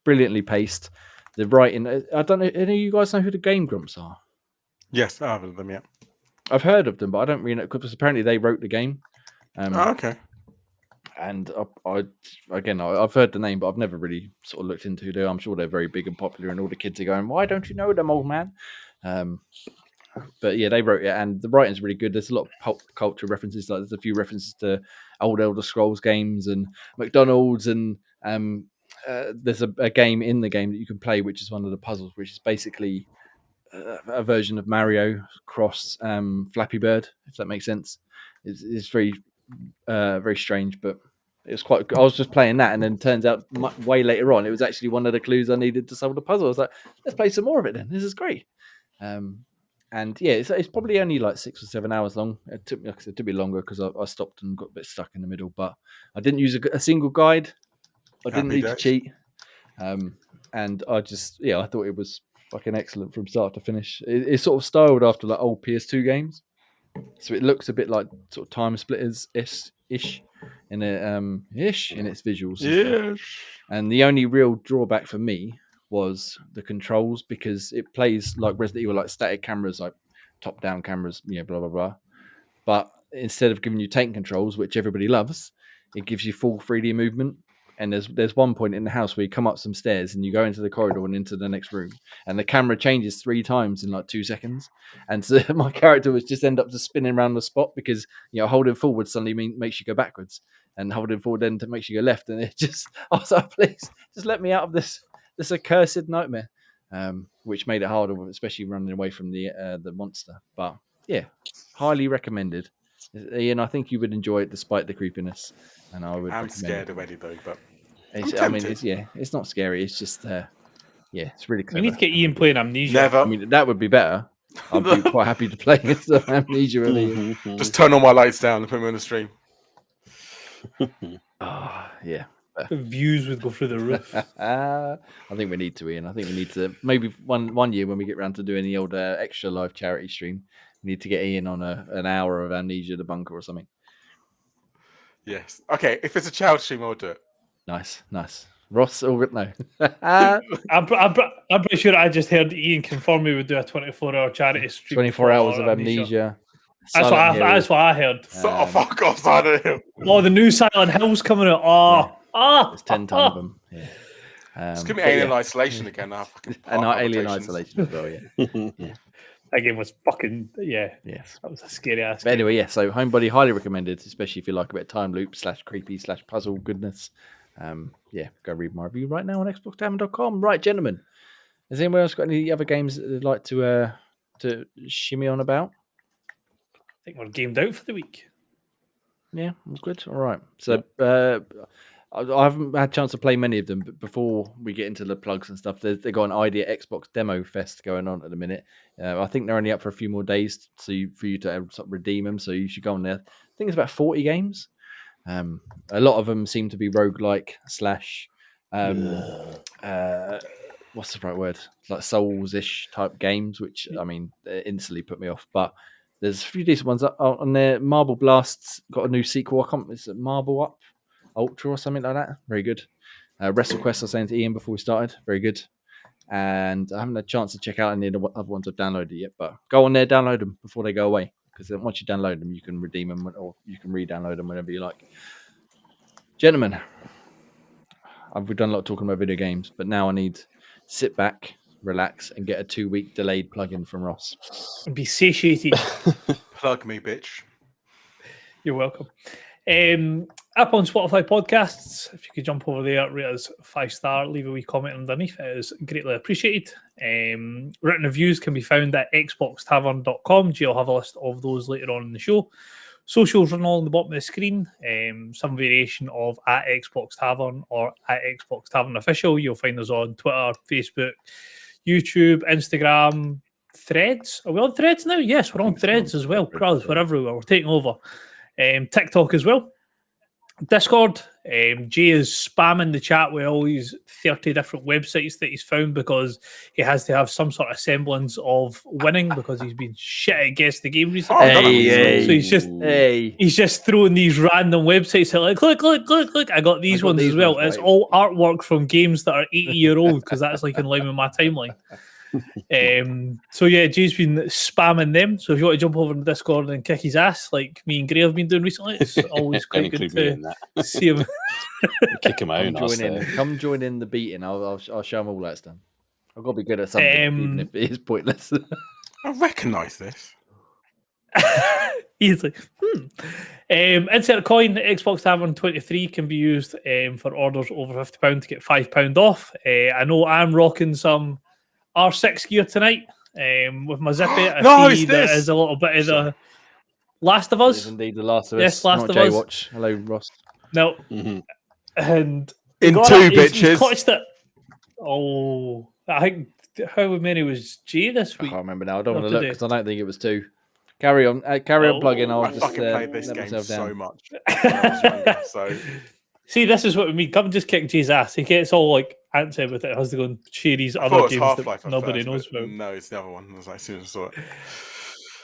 brilliantly paced. The writing, I don't know, any of you guys know who the Game Grumps are? Yes, I have them, yeah. I've heard of them, but I don't really know, because apparently they wrote the game. Okay. And I've heard the name, but I've never really sort of looked into who they are. I'm sure they're very big and popular, and all the kids are going, why don't you know them, old man? But yeah, they wrote it, and the writing's really good. There's a lot of pop culture references. Like there's a few references to old Elder Scrolls games and McDonald's, and there's a game in the game that you can play, which is one of the puzzles, which is basically a version of Mario cross Flappy Bird, if that makes sense. It's very very strange, but it was quite. I was just playing that, and then turns out way later on, it was actually one of the clues I needed to solve the puzzle. I was like, let's play some more of it then. This is great. And yeah, it's probably only like 6 or 7 hours long. It took me, like I said, it took me longer because I stopped and got a bit stuck in the middle. But I didn't use a single guide. I didn't Happy need to days. cheat. And I just, I thought it was fucking excellent from start to finish. It's sort of styled after like old PS2 games, so it looks a bit like sort of Time Splitters ish in its visuals. And stuff. And the only real drawback for me was the controls, because it plays like Resident Evil, like static cameras, like top-down cameras, blah blah blah. But instead of giving you tank controls, which everybody loves, it gives you full 3D movement. And there's one point in the house where you come up some stairs and you go into the corridor and into the next room, and the camera changes 3 times in like 2 seconds. And so my character was just end up just spinning around the spot, because holding forward suddenly makes you go backwards, and holding forward then makes you go left. And it just, I was like, please, just let me out of this accursed nightmare, which made it harder, especially running away from the monster. But yeah, highly recommended. Ian, I think you would enjoy it despite the creepiness. And I'm scared already though, but it's not scary. It's just it's really clever. We need to get Ian playing Amnesia. Never. I mean, that would be better. I'd be quite happy to play Amnesia with Ian. Just turn all my lights down and put me on the stream. Yeah. The views would go through the roof. I think we need to, Ian. I think we need to, maybe one year when we get around to doing the old extra live charity stream, we need to get Ian on an hour of Amnesia the Bunker or something. Yes. Okay, if it's a child stream, I'll do it. Nice. Ross, all good now. I'm pretty sure I just heard Ian confirm we would do a 24-hour charity stream. 24 hours of Amnesia. That's what I heard. Fuck off, Silent Hill. Oh, the new Silent Hill's coming out. There's 10 tons of them. Yeah. Just give me Alien Isolation again now. And Alien Isolation as well, yeah. That game was fucking, Yes. That was a scary ass. But anyway, yeah, so Homebody, highly recommended, especially if you like a bit of time loop / creepy / puzzle goodness. Go read my review right now on xboxtavern.com. Right, gentlemen. Has anyone else got any other games that they'd like to shimmy on about? I think we're gamed out for the week. Yeah, all good. All right. So I haven't had a chance to play many of them, but before we get into the plugs and stuff, they've got an Idea Xbox Demo Fest going on at the minute. I think they're only up for a few more days for you to sort of redeem them, so you should go on there. I think it's about 40 games. A lot of them seem to be roguelike / what's the right word? Like Souls-ish type games, which, I mean, instantly put me off. But there's a few decent ones on there. Marble Blast's got a new sequel. Is it Marble Up Ultra or something like that? Very good. WrestleQuest, I was saying to Ian before we started, very good. And I haven't had a chance to check out any of the other ones I've downloaded yet, but go on there, download them before they go away, because then once you download them, you can redeem them or you can re-download them whenever you like. Gentlemen, we've done a lot of talking about video games, but now I need to sit back, relax, and get a 2-week delayed plug-in from Ross. And be satiated. Plug me, bitch. You're welcome. Up on Spotify podcasts, if you could jump over there, rate us 5-star, leave a wee comment underneath, it is greatly appreciated. Written reviews can be found at xboxtavern.com. I'll have a list of those later on in the show. Socials run all on the bottom of the screen, some variation of at Xbox Tavern or at Xbox Tavern Official. You'll find us on Twitter, Facebook, YouTube, Instagram, Threads. Are we on Threads now? Yes, we're on Threads as well. Crowds, we're everywhere. We're taking over. TikTok as well. Discord. Jay is spamming the chat with all these 30 different websites that he's found, because he has to have some sort of semblance of winning, because he's been shit at guess the game recently. So he's just throwing these random websites out, like, look, I got these ones as well. It's all artwork from games that are 80-year-old, because that's like in line with my timeline. So yeah, Jay's been spamming them. So if you want to jump over to the Discord and kick his ass, like me and Gray have been doing recently, it's always quite good to see him. Kick him out. Come join in the beating. I'll show him all that's done. I've got to be good at something, even if it is pointless. I recognise this. Easily. Insert a coin. Xbox Tavern 23 can be used for orders over £50 to get £5 off. I know I'm rocking some R6 gear tonight with my zippy. I see there is a little bit of the Last of Us. It is indeed the Last of Us. Yes, Last of Jay Us. Watch. Hello, Ross. No. Mm-hmm. And in two bitches. bitches. He's clutched it. Oh, I think how many was Jay this I week? can't remember now. I don't Or want to look today? because I don't think it was 2. Carry on plugging. I'll I just fucking played this let game myself down. so much when I was younger. So See, this is what we mean. Come just kick Jay's ass. He gets all like antsy with it. Has to go and share these I thought other it was games Half-Life that at nobody first, knows but about. no, it's the other one. I was like, as soon as I saw it.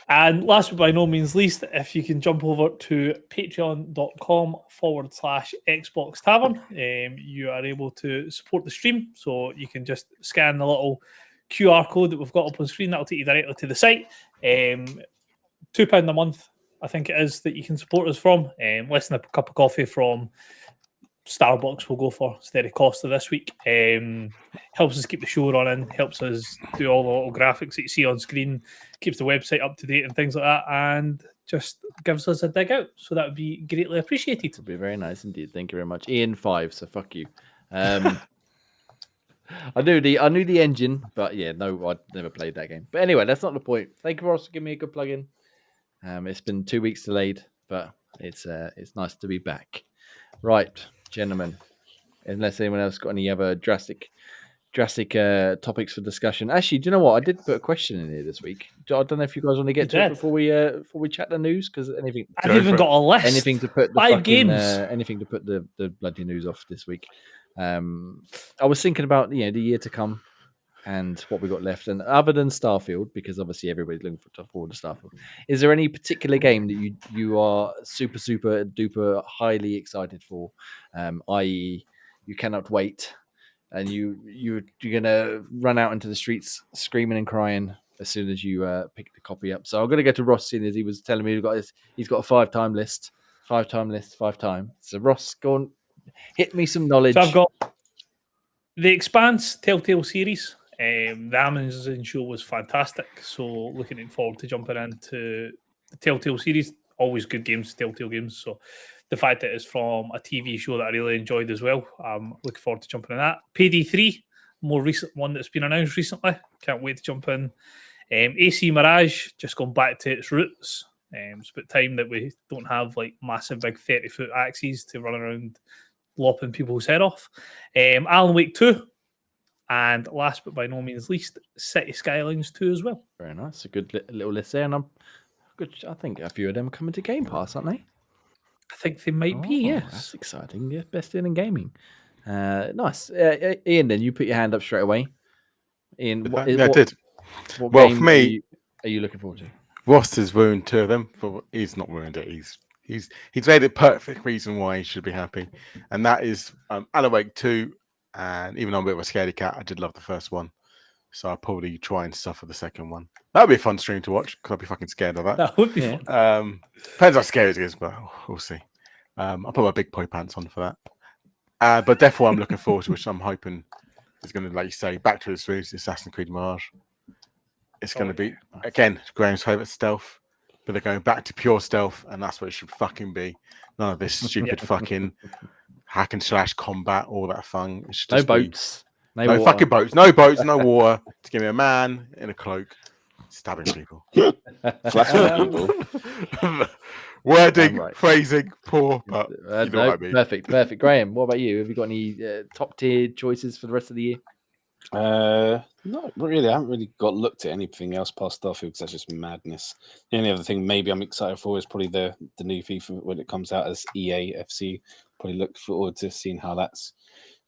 And last but by no means least, if you can jump over to patreon.com/Xbox Tavern, you are able to support the stream. So you can just scan the little QR code that we've got up on screen. That'll take you directly to the site. £2 a month, I think it is, that you can support us from. Less than a cup of coffee from Starbucks will go for steady cost of this week. Helps us keep the show running, helps us do all the little graphics that you see on screen, keeps the website up to date and things like that, and just gives us a dig out. So that would be greatly appreciated. It'd be very nice indeed. Thank you very much. Ian 5, so fuck you. I knew the engine, but yeah, no, I'd never played that game. But anyway, that's not the point. Thank you for also giving me a good plug-in. It's been 2 weeks delayed, but it's nice to be back. Right, gentlemen. Unless anyone else got any other drastic topics for discussion. Actually, do you know what? I did put a question in here this week. I don't know if you guys want to get to it before we chat the news, because anything. I've even got a list. Anything to put the 5 games. Anything to put the bloody news off this week. I was thinking about the year to come and what we got left, and other than Starfield, because obviously everybody's looking forward to Starfield. Is there any particular game that you are super duper highly excited for? I.e., you cannot wait, and you're gonna run out into the streets screaming and crying as soon as you pick the copy up. So I'm gonna go to Ross, seeing as he was telling me he's got a 5-time list. 5-time list, 5 time. So Ross, go on, hit me some knowledge. So I've got The Expanse Telltale series. The Amazon show was fantastic. So looking forward to jumping into the Telltale series. Always good games, Telltale games. So the fact that it's from a TV show that I really enjoyed as well. I'm looking forward to jumping in that. Payday 3, more recent one that's been announced recently. Can't wait to jump in. AC Mirage, just going back to its roots. It's about time that we don't have like massive big 30-foot axes to run around lopping people's head off. Alan Wake 2. And last but by no means least, City Skylines 2 as well. Very nice. A good little list there. And I think a few of them are coming to Game Pass, aren't they? I think they might be, yes. That's exciting. Yeah, best in gaming. Nice. Ian, then you put your hand up straight away. Ian, I did. What Well, game for me, are you looking forward to? Ross has ruined 2 of them. He's not ruined it. He's made a perfect reason why he should be happy, and that is Alan Wake 2. And even though I'm a bit of a scaredy cat, I did love the first one, so I'll probably try and suffer the second one. That would be a fun stream to watch because I'd be fucking scared of that. That would be fun. Depends how scary it is, but we'll see. I'll put my big boy pants on for that. But definitely what I'm looking forward to, which I'm hoping is going to, like you say, back to its roots, Assassin's Creed Mirage. It's going to be, again, Graham's favourite stealth, but they're going back to pure stealth, and that's what it should fucking be. None of this stupid fucking hack and slash combat, all that fun. It should just No boats. No fucking boats. No boats, no water. Just give me a man in a cloak stabbing people. Flattering people. Wording, phrasing, poor, but you know what I mean. Perfect. Graham, what about you? Have you got any top tier choices for the rest of the year? Not really. I haven't really looked at anything else past Starfield because that's just madness. The only other thing maybe I'm excited for is probably the new FIFA when it comes out as EA FC. Probably look forward to seeing how that's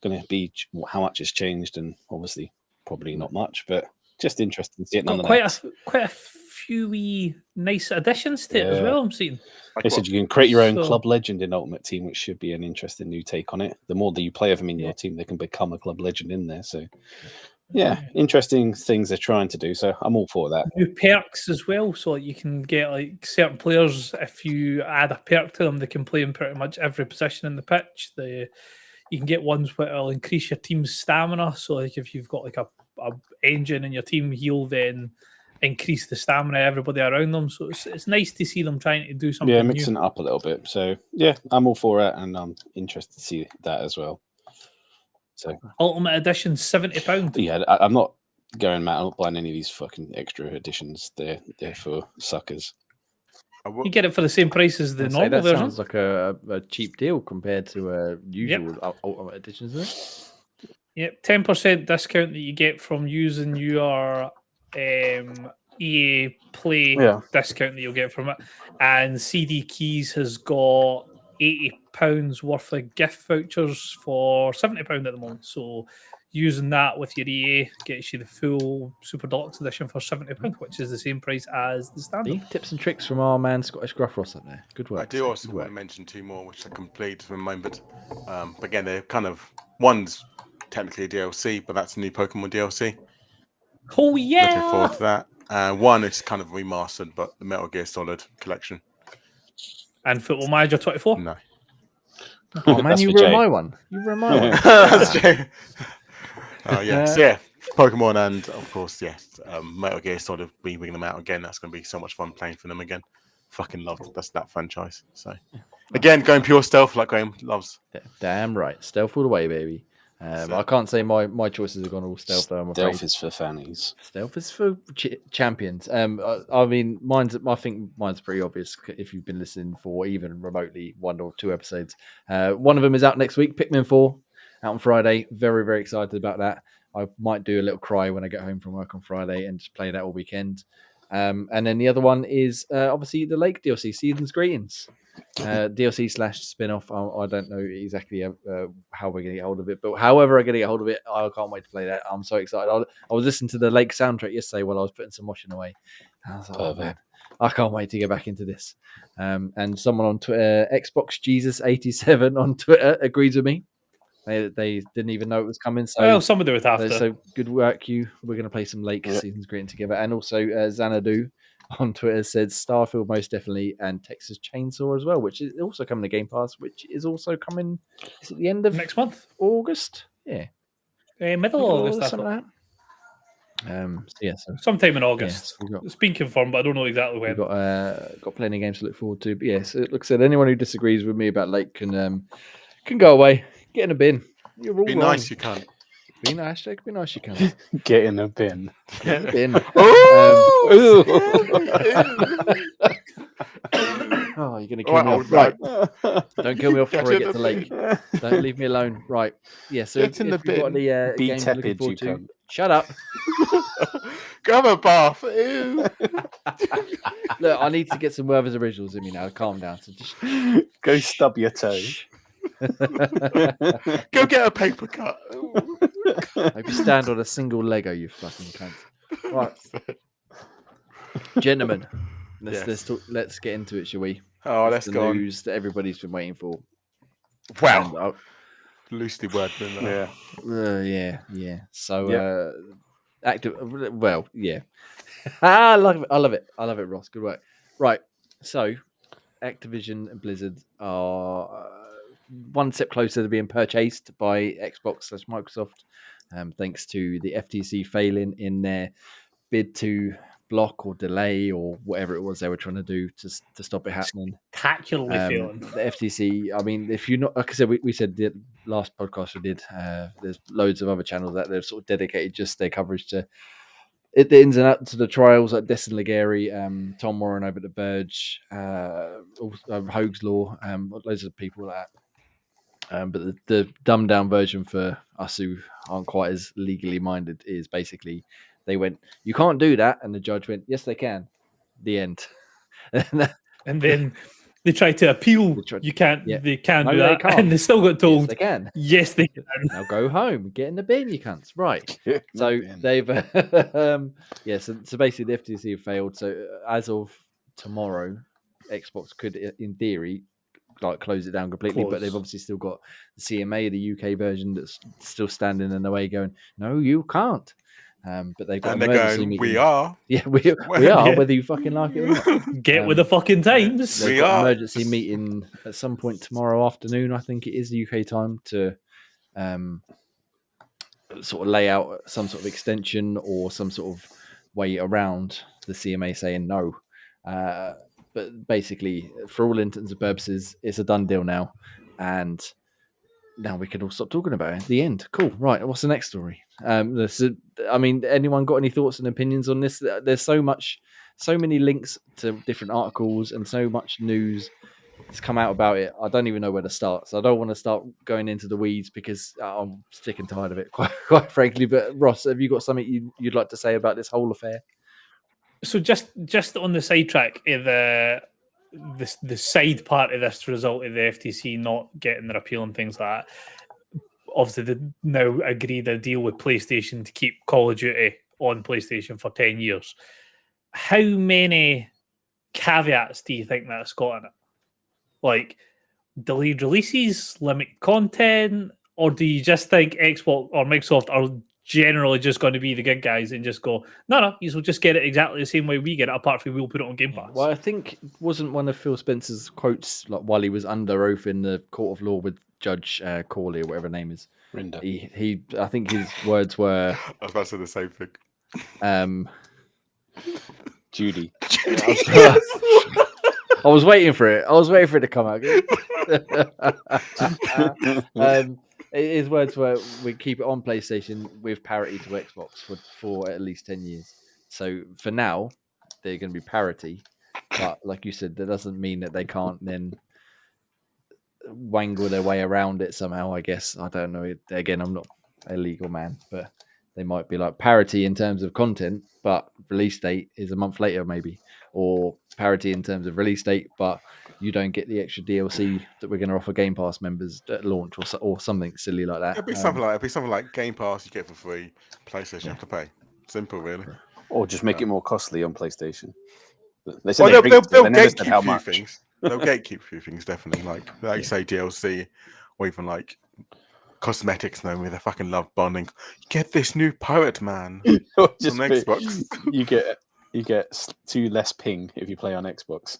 going to be, how much it's changed, and obviously probably not much, but just interesting to see it nonetheless. Quite a few wee nice additions to it as well, I'm seeing. They said you can create your own club legend in Ultimate Team, which should be an interesting new take on it. The more that you play of them in your team, they can become a club legend in there. So, yeah, interesting things they're trying to do. So I'm all for that. New perks as well, so you can get like certain players. If you add a perk to them, they can play in pretty much every position in the pitch. You can get ones that will increase your team's stamina. So, like if you've got like a engine in your team, he'll then increase the stamina of everybody around them. So it's nice to see them trying to do something. Yeah, mixing it up a little bit. So yeah, I'm all for it, and I'm interested to see that as well. So Ultimate Edition, £70. Yeah, I'm not going mad. I'm not buying any of these fucking extra editions. They're for suckers. You get it for the same price as the normal that version. Sounds like a cheap deal compared to usual Ultimate Editions, isn't it? Yep, 10% discount that you get from using your EA Play discount that you'll get from it. And CD Keys has got £80 worth of gift vouchers for £70 at the moment. So using that with your EA gets you the full Super Deluxe edition for £70, which is the same price as the standard. See? Tips and tricks from our man Scottish Gruffross up there. Good work. I do also want to mention two more, which I completed for a moment. But again, they're kind of, one's technically a DLC, but that's a new Pokemon DLC. Oh, yeah! Looking forward to that. One is kind of remastered, but the Metal Gear Solid collection. And Football Manager 24? No. Oh, man, That's you for ruined Jay. my one. You ruined my one. That's true. So yeah, Pokemon and of course, yes, Metal Gear Solid, bringing them out again. That's going to be so much fun playing for them again. Fucking love that franchise. So again, going pure stealth like Graham loves. Damn right. Stealth all the way, baby. I can't say my choices have gone all stealth, though, I'm afraid. Stealth is for fannies. Stealth is for champions. I mean, I think mine's pretty obvious if you've been listening for even remotely 1 or 2 episodes. One of them is out next week, Pikmin 4, out on Friday. Very, very excited about that. I might do a little cry when I get home from work on Friday and just play that all weekend. And then the other one is obviously the Lake DLC, Season's Greetings. DLC / spin-off. I don't know exactly how we're going to get hold of it, but however I'm going to get hold of it, I can't wait to play that. I'm so excited. I was listening to the Lake soundtrack yesterday while I was putting some washing away. I was like, oh, man, I can't wait to get back into this. And someone on Twitter, Xbox Jesus87 on Twitter, agrees with me. They didn't even know it was coming. So well, somebody would have to. So good work, you. We're going to play some Lake Season's Greetings together. And also Xanadu on Twitter said Starfield most definitely and Texas Chainsaw as well, which is also coming to Game Pass, which is also coming is it the end of next month? August? Yeah. Middle of August, something like that. So sometime in August. Yeah, it's been confirmed, but I don't know exactly when. We've got plenty of games to look forward to. But yes, like I said, anyone who disagrees with me about Lake can go away. Get in a bin. You're all be wrong. nice, you can't. Be nice, Jake. Be nice, you can. Get in a bin. Get in a bin. Oh, you're going to kill me off. Right. Don't kill me off before I get to Lake. Don't leave me alone. Right. Yeah, so get in the bin. Got any Be games you're looking tepid, forward to, can. shut up. Go have a bath. Ew. Look, I need to get some Werther's originals in me now. Calm down. So just go stub your toe. Go get a paper cut. Hope you stand on a single Lego, you fucking cunt. Right, gentlemen, let's get into it, shall we? Oh, let's the go. News that everybody's been waiting for. Wow. Loosely worded. Yeah. So, active. Well, yeah. I love it, Ross. Good work. Right. So, Activision and Blizzard are one step closer to being purchased by Xbox / Microsoft, thanks to the FTC failing in their bid to block or delay or whatever it was they were trying to do to stop it happening. Spectacularly failing. The FTC, I mean, if you're not, like I said, we said the last podcast we did, there's loads of other channels that they've sort of dedicated just their coverage to the ins and outs of the trials, like Destin Legary, Tom Warren over at The Verge, Hoag's Law, loads of people like that. But the dumbed down version for us who aren't quite as legally minded is basically they went, you can't do that. And the judge went, yes, they can. The end. And then they tried to appeal. They can't do that. They and they still got told, yes, they can. Yes, they can. Now go home. Get in the bin, you cunts. Right. So they've, so basically the FTC have failed. So as of tomorrow, Xbox could, in theory, close it down completely, but they've obviously still got the CMA, the UK version, that's still standing in the way, going, "No, you can't." But they've got an emergency meeting. We are, we are, whether you fucking like it or not. Get with the fucking times. They've got an emergency meeting at some point tomorrow afternoon. I think it is UK time to sort of lay out some sort of extension or some sort of way around the CMA saying no. But basically, for all intents and purposes, it's a done deal now. And now we can all stop talking about it. The end. Cool. Right. What's the next story? Anyone got any thoughts and opinions on this? There's so many links to different articles and so much news it's come out about it. I don't even know where to start. So I don't want to start going into the weeds because I'm sick and tired of it, quite frankly. But Ross, have you got something you'd like to say about this whole affair? So just on the sidetrack, the side part of this result of the FTC not getting their appeal and things like that. Obviously, they now agreed a deal with PlayStation to keep Call of Duty on PlayStation for 10 years. How many caveats do you think that's got in it? Like delayed releases, limited content, or do you just think Xbox or Microsoft are generally just going to be the good guys and just go, no, you will just get it exactly the same way we get it, apart from we'll put it on Game Pass? Well, I think wasn't one of Phil Spencer's quotes like while he was under oath in the court of law with Judge Corley or whatever her name is. Rinda. He I think his words were. I was about to say the same thing. Judy. I was waiting for it. I was waiting for it to come out. His words were, "We keep it on PlayStation with parity to Xbox for at least 10 years." So for now, they're going to be parity, but like you said, that doesn't mean that they can't then wangle their way around it somehow. I guess I don't know. Again, I'm not a legal man, but they might be like parity in terms of content, but release date is a month later, maybe, or parity in terms of release date, but you don't get the extra DLC that we're going to offer Game Pass members at launch, or something silly like that. It'd be something like Game Pass you get for free, PlayStation you have to pay. Simple, really. Or just make it more costly on PlayStation. They Well, said they'll they never said gatekeep how a few much. things. They'll gatekeep a few things, definitely. Like you say, DLC, or even like cosmetics. No, with a fucking love bonding. Get this new Pirate Man on Just Xbox. You get 2 less ping if you play on Xbox.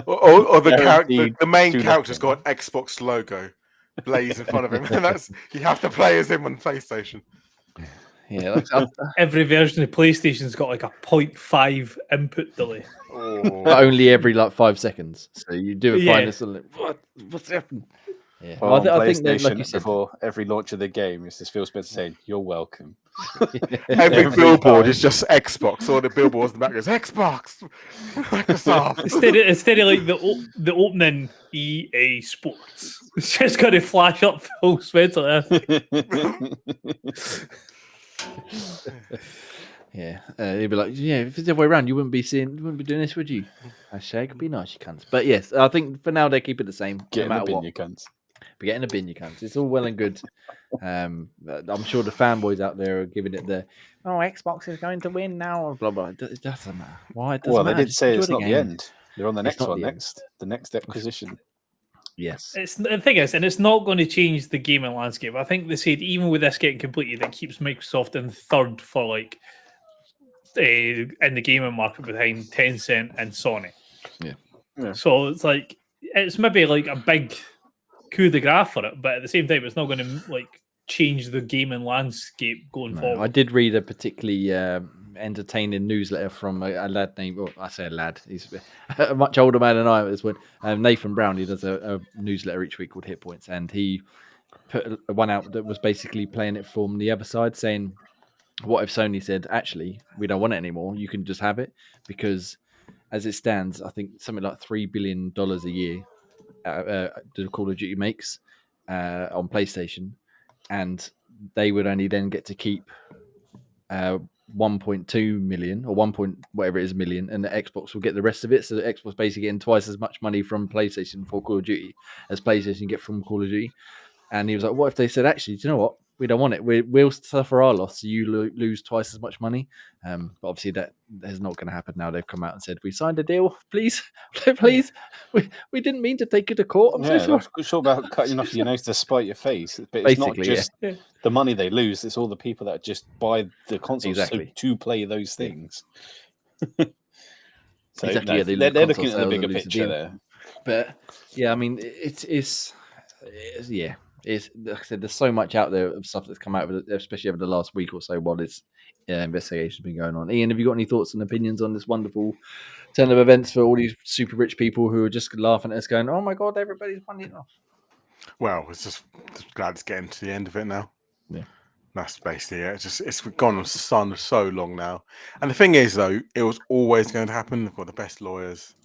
or the character, Guaranteed the main 2 less character's ping. got an Xbox logo blaze in front of him, and that's you have to play as him on PlayStation. Yeah, Every version of PlayStation's got like a 0.5 input delay. but only every like 5 seconds. So you do a Yeah. find this and what's happened? Yeah, Well, on I think that, PlayStation, like you said, before every launch of the game, it's this Phil Spencer saying, "You're welcome." Every Every billboard time. is just Xbox. All the billboards in the back goes Xbox, Microsoft. Instead of like the opening EA Sports, it's just going to flash up Phil Spencer. yeah, he'd be like, yeah, if it's the other way around, you wouldn't be doing this, would you? Hashtag be nice, you cunts. But yes, I think for now they keep it the same. Get in no the matter bin, what. you cunts. But get in a bin, you cunts. It's all well and good. I'm sure the fanboys out there are giving it the Xbox is going to win now, or blah blah. It doesn't matter. Why? It doesn't Well, matter. they did Just say enjoy it's not game. the end. They're on the It's next not one, the end. the next acquisition. Yes. It's the thing is, and it's not going to change the gaming landscape. I think they said even with this getting completed, it keeps Microsoft in third for like in the gaming market behind Tencent and Sony. Yeah. So it's maybe like a big coup de grace for it, but at the same time, it's not going to like change the gaming landscape going forward. I did read a particularly entertaining newsletter from a lad named, well, I say a lad, he's a much older man than I am at this point. Nathan Brown, he does a newsletter each week called Hit Points, and he put one out that was basically playing it from the other side, saying, what if Sony said, actually, we don't want it anymore, you can just have it, because as it stands, I think something like $3 billion a year the Call of Duty makes on PlayStation, and they would only then get to keep 1.2 million or 1 point whatever it is million, and the Xbox will get the rest of it. So the Xbox basically getting twice as much money from PlayStation for Call of Duty as PlayStation get from Call of Duty. And he was like, what if they said, actually, do you know what? We don't want it. We'll suffer our loss, so you lose twice as much money. But obviously that is not going to happen now. They've come out and said, we signed a deal. Please, please. We didn't mean to take you to court. I'm so sorry. It's all about cutting off your nose to spite your face. But it's not Basically, just the money they lose. It's all the people that just buy the consoles to play those things. So Exactly, they're looking at the bigger picture there. But yeah, I mean, it's like I said, there's so much out there of stuff that's come out, especially over the last week or so while this investigation's been going on. Ian, have you got any thoughts and opinions on this wonderful turn of events for all these super rich people who are just laughing at us, going, "Oh my god, everybody's money off"? Well, it's just glad it's getting to the end of it now. Yeah. That's basically it. It's gone on so long now. And the thing is, though, it was always going to happen. They've got the best lawyers.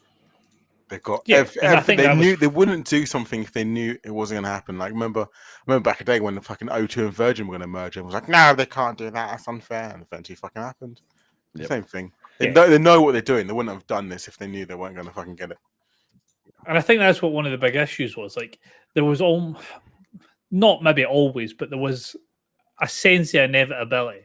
They've got Yeah, and I think they that was- knew they wouldn't do something if they knew it wasn't going to happen. Like remember back in the day when the fucking O2 and Virgin were going to merge, and was like, no, they can't do that. That's unfair. And eventually, fucking happened. Yep. Same thing. Yeah. They know what they're doing. They wouldn't have done this if they knew they weren't going to fucking get it. And I think that's what one of the big issues was. Like, there was not maybe always, but there was a sense of inevitability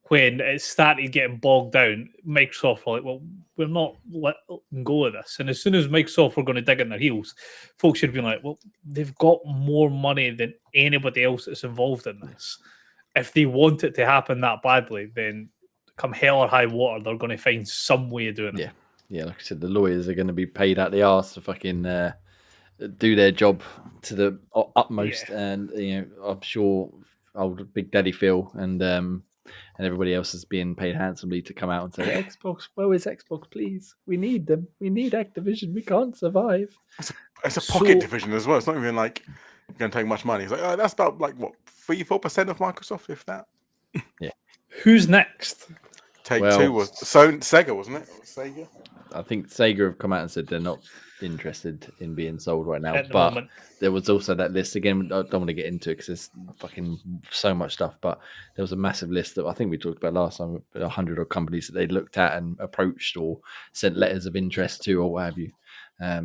when it started getting bogged down. Microsoft were like, well, we're not letting go of this. And as soon as Microsoft were going to dig in their heels, folks should have been like, well, they've got more money than anybody else that's involved in this. If they want it to happen that badly, then come hell or high water, they're going to find some way of doing it. Yeah. Yeah, like I said, the lawyers are going to be paid out the arse to fucking do their job to the utmost, and I'm sure old Big Daddy Phil and everybody else is being paid handsomely to come out and say, Xbox, where is Xbox? Please, we need them. We need Activision. We can't survive. It's a pocket division as well. It's not even like going to take much money. It's like, oh, that's about like what 3-4% of Microsoft, if that. Yeah. Who's next? Take-Two was Sega, wasn't it? Sega. I think Sega have come out and said they're not interested in being sold right now. At the But moment. there was also that list again. I don't want to get into it because there's fucking so much stuff. But there was a massive list that I think we talked about last time. 100 of companies that they'd looked at and approached or sent letters of interest to or what have you.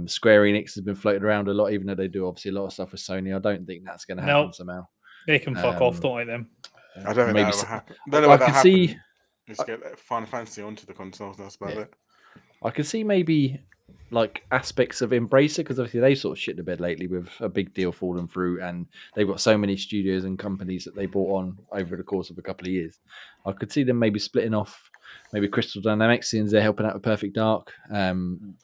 Square Enix has been floated around a lot, even though they do obviously a lot of stuff with Sony. I don't think that's going to happen somehow. They can fuck off, don't like them. I don't think Maybe that'll happen. I can see. Just get Final Fantasy onto the consoles. That's about it. I can see maybe like aspects of Embracer because obviously they sort of shit the bed lately with a big deal falling through, and they've got so many studios and companies that they bought on over the course of a couple of years. I could see them maybe splitting off, maybe Crystal Dynamics, since they're helping out with Perfect Dark. One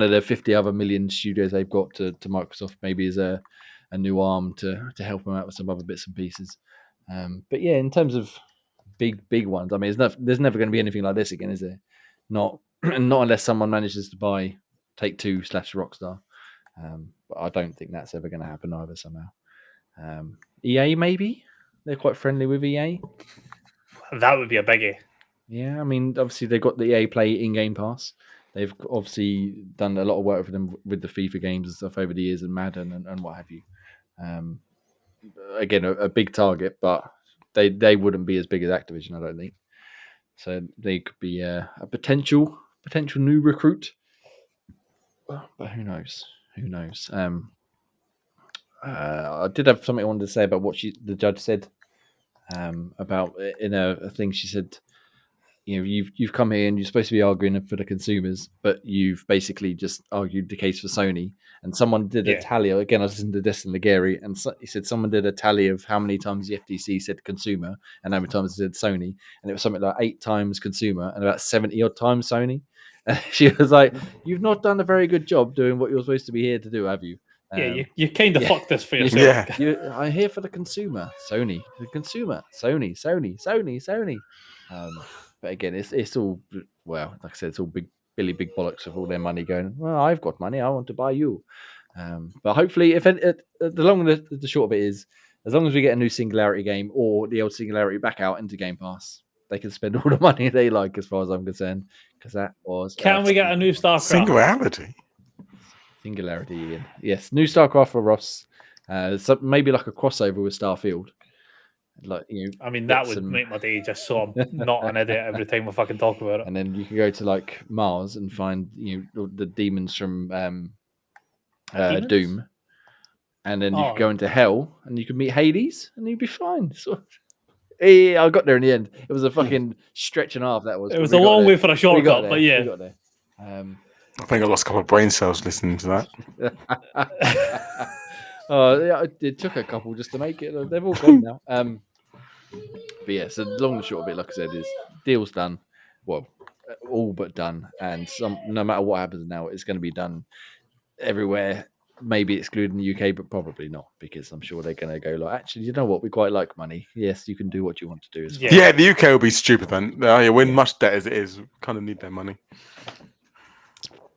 of the 50 other million studios they've got to Microsoft maybe is a new arm to help them out with some other bits and pieces. But yeah, in terms of big ones, I mean, there's never going to be anything like this again, is there? Not unless someone manages to buy Take-Two / Rockstar. But I don't think that's ever going to happen either somehow. EA maybe they're quite friendly with EA. That would be a biggie. Yeah, I mean, obviously they've got the EA Play in-game pass. They've obviously done a lot of work for them with the FIFA games and stuff over the years, and Madden and what have you. Again, a big target, but they wouldn't be as big as Activision, I don't think. So they could be a potential new recruit. But who knows? Who knows? I did have something I wanted to say about what the judge said about in a thing. She said, you've come here and you're supposed to be arguing for the consumers, but you've basically just argued the case for Sony. And someone did a tally. Again, I listened to Destin Legary, and he said someone did a tally of how many times the FTC said consumer and how many times it said Sony, and it was something like 8 times consumer and about 70 odd times Sony. And she was like, "You've not done a very good job doing what you're supposed to be here to do, have you?" You kind of fucked this for yourself. Yeah, I'm here for the consumer, Sony. The consumer, Sony. But again, it's all, well, like I said, it's all big bollocks of all their money going, well, I've got money, I want to buy you. But hopefully, the long and the short of it is, as long as we get a new Singularity game or the old Singularity back out into Game Pass, they can spend all the money they like, as far as I'm concerned. Because that was. Can we get a new StarCraft? Singularity. Ian. Yes, new StarCraft for Ross. Maybe like a crossover with Starfield. I mean, that would make my day just so I'm not an idiot every time we fucking talk about it. And then you can go to like Mars and find the demons from Doom, and then you can go into Hell and you can meet Hades and you'd be fine. So, I got there in the end. It was a fucking stretch and a half. That was. It was a long way for a shortcut, but yeah. We got there. I think I lost a couple of brain cells listening to that. It took a couple just to make it. They've all gone now. But yeah, so the long and short of it, like I said, is deal's done. Well, all but done. And no matter what happens now, it's going to be done everywhere. Maybe excluding the UK, but probably not, because I'm sure they're going to go like, actually, you know what? We quite like money. Yes, you can do what you want to do. As well. Yeah, the UK will be stupid then. We're in much debt as it is. We kind of need their money.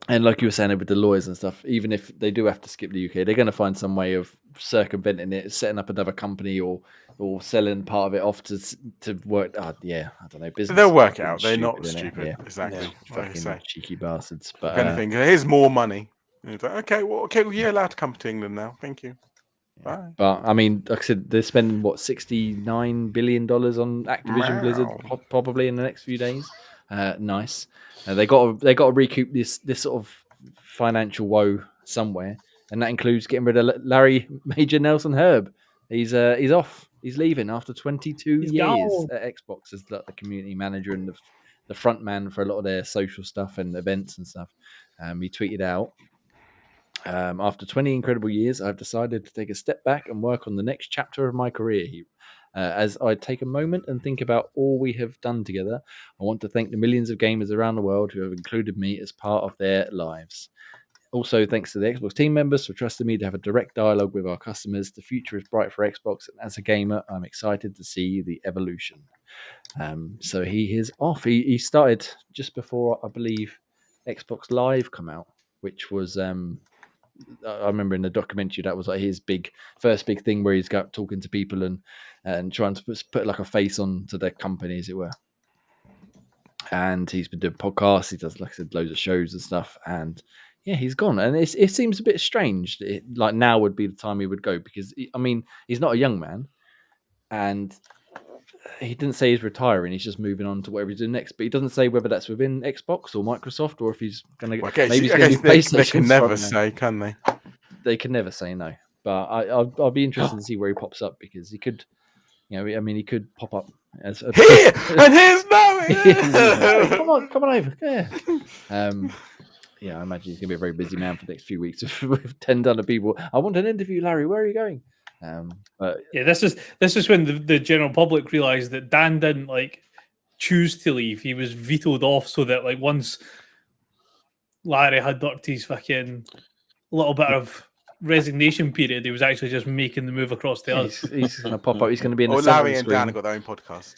And like you were saying with the lawyers and stuff, even if they do have to skip the UK, they're going to find some way of circumventing it, setting up another company or selling part of it off to work. Yeah, I don't know. Business. They'll work fucking out. They're not innit? stupid. Yeah. Exactly. Yeah. Fair to Fucking say. cheeky bastards. But If anything, here's more money. And it's like, okay, well, you're allowed to come to England now. Thank you. Bye. But I mean, like I said, they're spending what $69 billion on Activision Blizzard probably in the next few days. Nice. They got to recoup this sort of financial woe somewhere, and that includes getting rid of Larry Major Nelson Herb. He's off. He's leaving after 22 He's years gone. at Xbox as the community manager and the front man for a lot of their social stuff and events and stuff. He tweeted out, after 20 incredible years, I've decided to take a step back and work on the next chapter of my career. As I take a moment and think about all we have done together, I want to thank the millions of gamers around the world who have included me as part of their lives. Also, thanks to the Xbox team members for trusting me to have a direct dialogue with our customers. The future is bright for Xbox, and as a gamer, I'm excited to see the evolution. So he is off. He started just before, I believe, Xbox Live come out, which was I remember in the documentary that was like his first big thing where he's got talking to people and trying to put like a face on to their company, as it were. And he's been doing podcasts. He does, like I said, loads of shows and stuff. And yeah, he's gone. And it seems a bit strange. Like now would be the time he would go because he's not a young man, and he didn't say he's retiring. He's just moving on to whatever he's doing next. But he doesn't say whether that's within Xbox or Microsoft or if he's going to. Maybe he's going to be PlayStation. They can never say, can they? They can never say no. But I'll be interested to see where he pops up because he could. He could pop up as a here and here's no. come on over. Yeah. I imagine he's gonna be a very busy man for the next few weeks with 10 other people. I want an interview, Larry. Where are you going? But yeah, this is when the general public realised that Dan didn't choose to leave. He was vetoed off so that once Larry had ducked his fucking little bit of resignation period, he was actually just making the move across the us. He's going to pop up. He's going to be in the Larry and Dan have got their own podcast.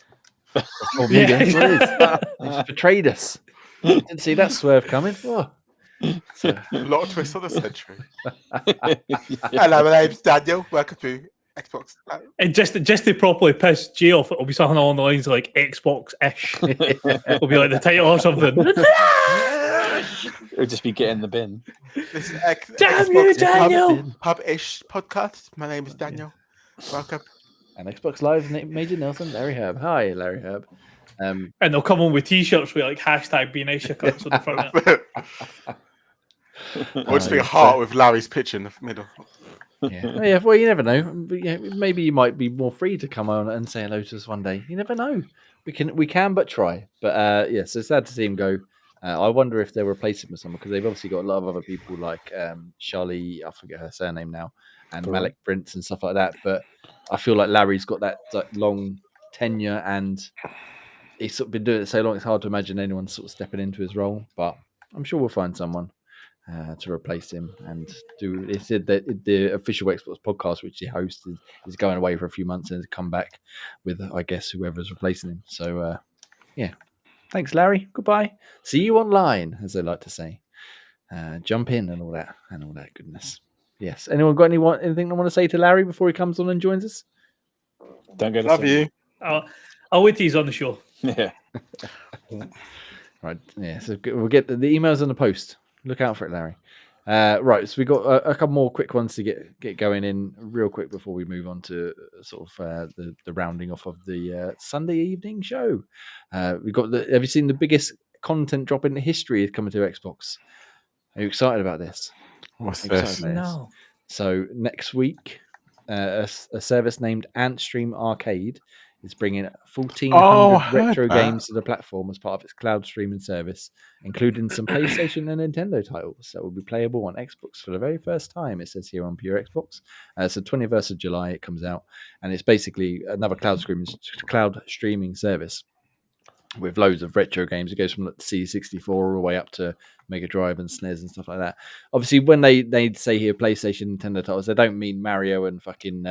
He's betrayed us. Didn't see that swerve coming. Oh. So, a lot of twists on the century. Hello, my name's Daniel. Welcome to Xbox. And just to properly piss Jay off, it'll be something along the lines like Xbox-ish. It'll be like the title or something. It'll just be Get in the Bin. This is Damn you, Daniel! Pub-ish podcast. My name is Daniel. Welcome. And Xbox Live, Major Nelson, Larry Herb. Hi, Larry Herb. And they'll come on with T-shirts with hashtag Be Nice cuts on the front of it. Or just be a heart with Larry's picture in the middle. Yeah. Well, you never know. Maybe you might be more free to come on and say hello to us one day. You never know. We can but try. But so it's sad to see him go. I wonder if they'll replace him with someone because they've obviously got a lot of other people like Charlie, I forget her surname now, and Malik Prince and stuff like that. But I feel like Larry's got that long tenure and he's sort of been doing it so long. It's hard to imagine anyone sort of stepping into his role. But I'm sure we'll find someone to replace him and do. He said that the official Xbox podcast, which he hosts, is going away for a few months and to come back with, I guess, whoever's replacing him. So, thanks, Larry. Goodbye. See you online, as they like to say. Jump in and all that goodness. Yes. Anyone got anything they want to say to Larry before he comes on and joins us? Don't go to Love you. I'll wait till he's on the show. Yeah. Right. Yeah. So we'll get the emails in the post. Look out for it, Larry. Right. So we got a couple more quick ones to get going in real quick before we move on to sort of the rounding off of the Sunday evening show. We got have you seen the biggest content drop in history is coming to Xbox? Are you excited about this? What's this? No. So next week, a service named Antstream Arcade is bringing 1,400 retro games to the platform as part of its cloud streaming service, including some PlayStation and Nintendo titles that will be playable on Xbox for the very first time. It says here on Pure Xbox. So 21st of July it comes out, and it's basically another cloud streaming service with loads of retro games. It goes from the C64 all the way up to Mega Drive and SNES and stuff like that. Obviously, when they say here PlayStation, Nintendo titles, they don't mean Mario and fucking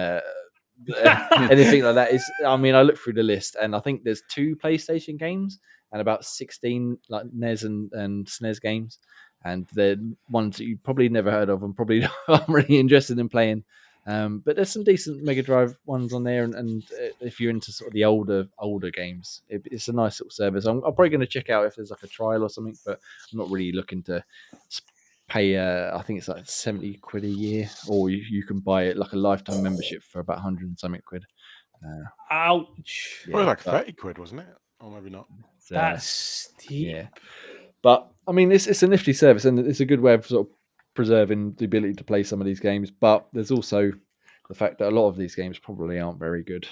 anything like that. I looked through the list and I think there's 2 PlayStation games and about 16 like NES and SNES games. and they're ones that you probably never heard of and probably aren't really interested in playing. But there's some decent Mega Drive ones on there, and if you're into sort of the older games, it's a nice little service. I'm probably going to check out if there's like a trial or something, but I'm not really looking to pay. I think it's like 70 quid a year, or you can buy it like a lifetime membership for about 100 and something quid. Ouch! It was like 30 quid, wasn't it? Or maybe not. That's steep. Yeah, but I mean, it's a nifty service, and it's a good way of sort of preserving the ability to play some of these games. But there's also the fact that a lot of these games probably aren't very good,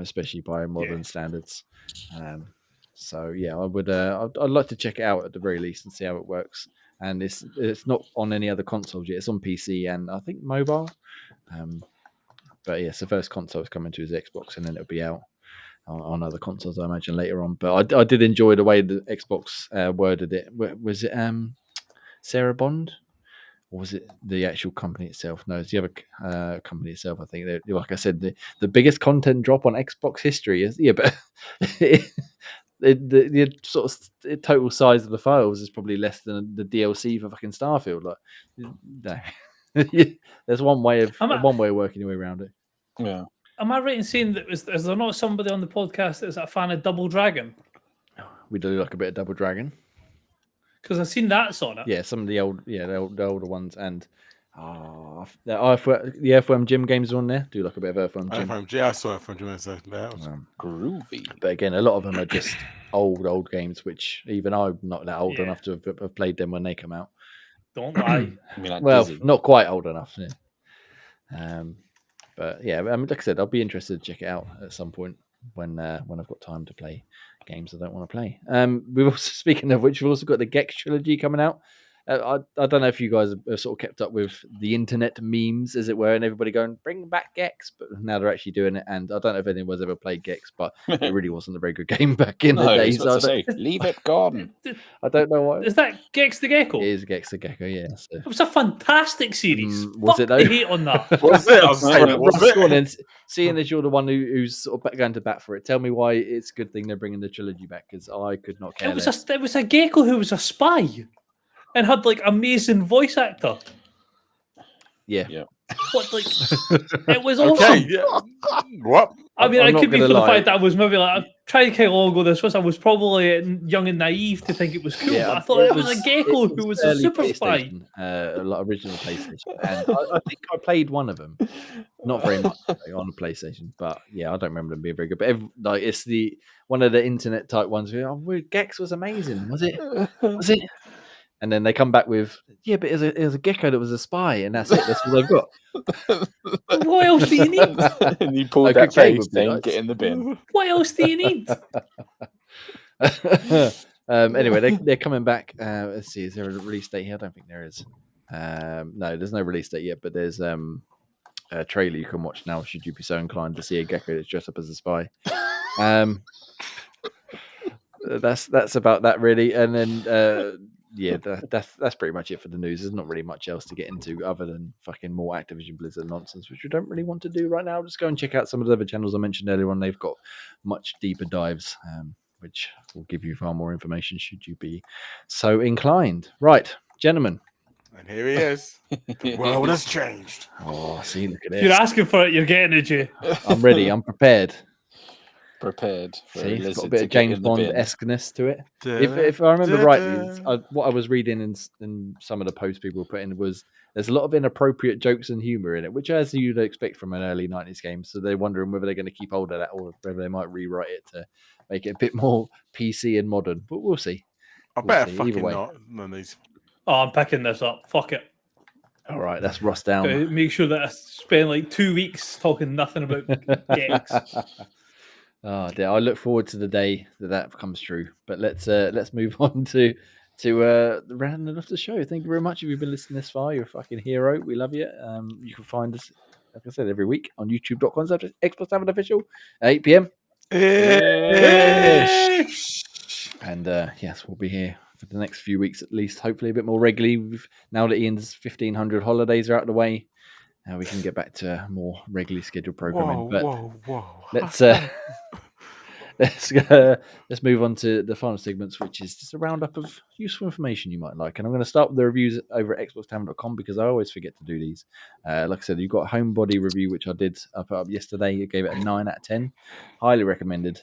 especially by modern standards. So yeah, I would. I'd like to check it out at the very least and see how it works. And it's not on any other consoles yet. It's on PC and I think mobile. But yes, the first console is coming to his Xbox, and then it'll be out on other consoles, I imagine, later on. But I did enjoy the way the Xbox worded it. Was it Sarah Bond? Or was it the actual company itself? No, it's the other company itself. I think, like I said, the biggest content drop on Xbox history is but the sort of total size of the files is probably less than the DLC for fucking Starfield. Like, no, there's one way of working your way around it. Yeah. Am I right in saying that is there not somebody on the podcast that's a fan of Double Dragon? We do like a bit of Double Dragon. Because I've seen that's on it. Yeah, some of the older ones, and the Earthworm Jim games are on there. Do like a bit of Earthworm Jim. I saw Earthworm Jim. So that was groovy. But again, a lot of them are just old games, which even I'm not that old enough to have played them when they come out. Don't lie. I mean, like Well, Dizzy. not quite old enough. Yeah. But yeah, I mean, like I said, I'll be interested to check it out at some point when I've got time to play games I don't want to play. We've also, speaking of which, we've also got the Gex trilogy coming out. I don't know if you guys have sort of kept up with the internet memes, as it were, and everybody going, bring back Gex, but now they're actually doing it. And I don't know if anyone's ever played Gex, but it really wasn't a very good game back in the day. So Leave it gone. I don't know why. Is that Gex the Gecko? It is Gex the Gecko, yeah. So. It was a fantastic series. Was it though? I hate on that. Was it? I was saying, was Russ, go on it? then. Seeing as you're the one who's sort of going to bat for it, tell me why it's a good thing they're bringing the trilogy back, because I could not care less. It was a gecko who was a spy and had like amazing voice actor. Yeah. What, like, it was awesome. Okay, yeah. What? I mean, I'm it could be not for gonna the lie. fact that I was maybe like, I tried to long ago this was, I was probably young and naive to think it was cool. But I thought it was a gecko who was a early super spy. PlayStation, a lot of original PlayStation. And I think I played one of them. Not very much on a PlayStation, but yeah, I don't remember them being very good. But it's one of the internet type ones where Gex was amazing. Was it? Was it? And then they come back with, but it was a gecko that was a spy, and that's it. That's all they've got. What else do you need? And you pulled A that good game face would be saying, nice. get in the bin. What else do you need? Anyway, they're coming back. Let's see, is there a release date here? I don't think there is. No, there's no release date yet, but there's a trailer you can watch now should you be so inclined to see a gecko that's dressed up as a spy. That's about that really. And then that's pretty much it for the news. There's not really much else to get into other than fucking more Activision Blizzard nonsense, which we don't really want to do right now. Just go and check out some of the other channels I mentioned earlier on. They've got much deeper dives, which will give you far more information should you be so inclined. Right, gentlemen. And here he is. The world has changed. Oh, see, look at If you're this. asking for it, you're getting it, Jay. I'm ready. I'm prepared. Prepared. For See, a it's got a lizard bit to of get James in the Bond bin. esqueness to it. If I remember rightly, what I was reading in some of the posts people were putting was there's a lot of inappropriate jokes and humor in it, which as you'd expect from an early 90s game. So they're wondering whether they're going to keep hold of that or whether they might rewrite it to make it a bit more PC and modern. But we'll see. I We'll better see. fucking Either way. not. None of these. Oh, I'm picking this up. Fuck it. All right, that's Ross down. Gotta make sure that I spend like 2 weeks talking nothing about Gex. Oh dear, I look forward to the day that comes true. But let's move on to the round of the show. Thank you very much. If you've been listening this far, you're a fucking hero. We love you. You can find us, like I said, every week on youtube.com/Xbox Tavern Official at 8 p.m. And yes, we'll be here for the next few weeks at least. Hopefully, a bit more regularly. Now that Ian's 1,500 holidays are out of the way, we can get back to more regularly scheduled programming. Whoa, But whoa, whoa. let's let's move on to the final segments, which is just a roundup of useful information you might like. And I'm going to start with the reviews over at xboxtavern.com because I always forget to do these. Like I said, you've got a Homebody review, which I did put up yesterday. I gave it a 9 out of 10. Highly recommended.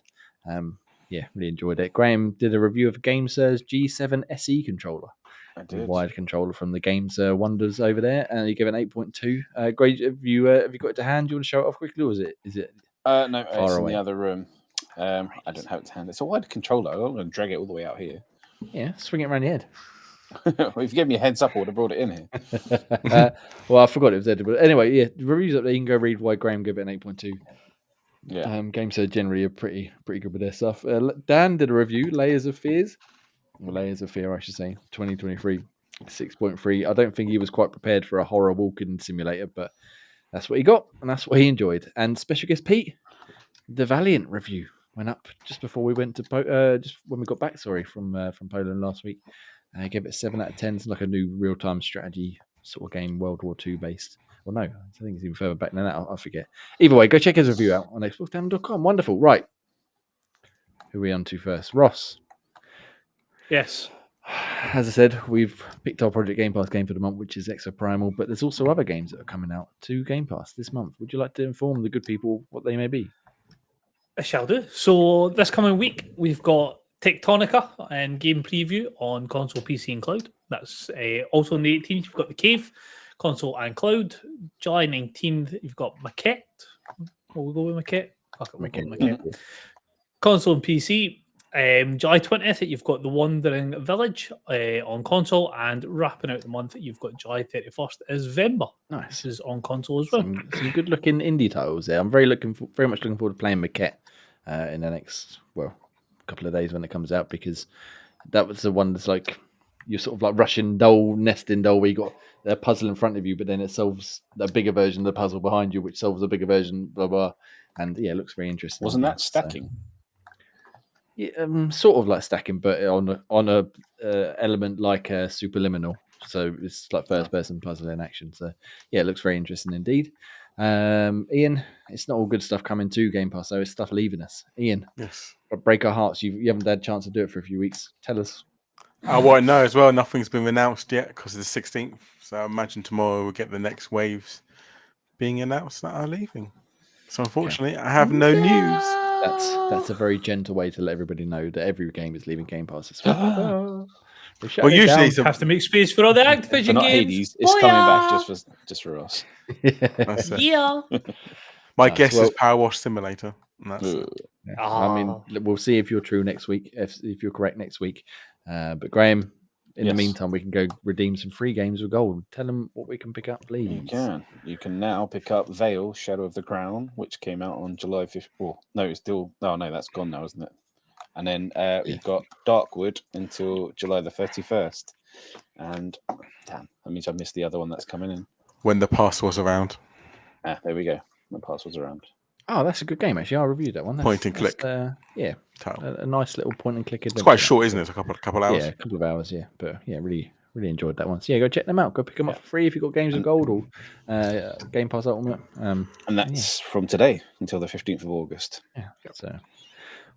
Yeah, really enjoyed it. Graham did a review of GameSir's G7 SE controller. I The did. wired controller from the GameSir wonders over there, and you give it an 8.2. Great. Have you got it to hand? Do you want to show it off quickly, or is it No, far it's in away? the other room. I don't have it to hand. It's a wide controller. I don't want to drag it all the way out here. Yeah, swing it around your head. Well, if you gave me a heads up, I would have brought it in here. Well, I forgot it was there. But anyway, yeah, the reviews up there. You can go read why Graham gave it an 8.2. Yeah. GameSir generally are pretty good with their stuff. Dan did a review, Layers of Fear, I should say, 2023, 6.3. I don't think he was quite prepared for a horror walking simulator, but that's what he got, and that's what he enjoyed. And special guest Pete, the Valiant review went up just before we went to just when we got back. Sorry, from Poland last week. I gave it a 7 out of 10. It's like a new real-time strategy sort of game, World War II based. Well, no, I think it's even further back than that. I forget. Either way, go check his review out on xboxtavern.com. Wonderful. Right. Who are we on to first? Ross. Yes. As I said, we've picked our Project Game Pass game for the month, which is Exo Primal, but there's also other games that are coming out to Game Pass this month. Would you like to inform the good people what they may be? I shall do. So this coming week, we've got Tectonica and game preview on console, PC, and cloud. That's also on the 18th. You've got The Cave, console and cloud. July 19th, you've got Maquette. Will we go with Maquette? Fuck it, we'll go with Maquette. Console and PC. July 20th, you've got The Wandering Village on console, and wrapping out the month, you've got July 31st is Vember. Nice. This is on console as well. Some good looking indie titles there. I'm very much looking forward to playing Maquette in the next couple of days when it comes out, because that was the one that's like you're sort of like Russian doll, nesting doll, where you got a puzzle in front of you, but then it solves a bigger version of the puzzle behind you, which solves a bigger version, blah blah. And yeah, it looks very interesting. Wasn't that stacking? Yeah, sort of like stacking, but on a element like Superliminal. So it's like first person puzzle in action. So yeah, it looks very interesting indeed. Ian, it's not all good stuff coming to Game Pass, so it's stuff leaving us. Ian, Yes. break our hearts. You haven't had a chance to do it for a few weeks. Tell us. Well, I know as well, nothing's been announced yet because it's the 16th. So I imagine tomorrow we'll get the next waves being announced that are leaving. So unfortunately, I have no news. That's a very gentle way to let everybody know that every game is leaving Game Pass this week. Well, usually it's Have to make space for all the Activision Not games. Hades. It's coming back just for us. That's it. Yeah. My Nice. guess Well- is Power Wash Simulator. And that's it. Yeah. I mean, we'll see if you're true next week, if you're correct next week. But Graham, in the Yes. meantime, we can go redeem some free games with gold. Tell them what we can pick up, please. You can. You can now pick up Veil, Shadow of the Crown, which came out on July 5th. Oh, no, it's still... Oh, no, that's gone now, isn't it? And then we've got Darkwood until July the 31st. And, damn, that means I missed the other one that's coming in. When the pass was around. There we go. The pass was around. Oh, that's a good game, actually. I reviewed that one. Point and click. Yeah, Title. a nice little point and click. It's quite short, isn't it? It's a couple hours. Yeah, a couple of hours, yeah. But yeah, really enjoyed that one. So yeah, go check them out. Go pick them up for free if you've got games with gold or Game Pass Ultimate. And that's from today until the 15th of August. Yeah, so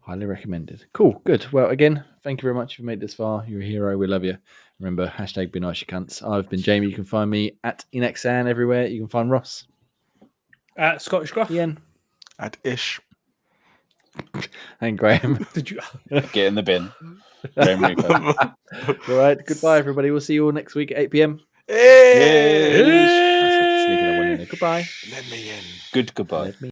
highly recommended. Cool, good. Well, again, thank you very much if you made this far. You're a hero. We love you. Remember, # be nice, you cunts. I've been Jamie. You can find me at Inexan everywhere. You can find Ross. At Scottish Gruff. Ian. At Ish. And Graham. Did you? Get in the bin. Graham Reaper. All right, goodbye, everybody. We'll see you all next week at 8 p.m. Hey! Goodbye. Let me in. Good goodbye. Let me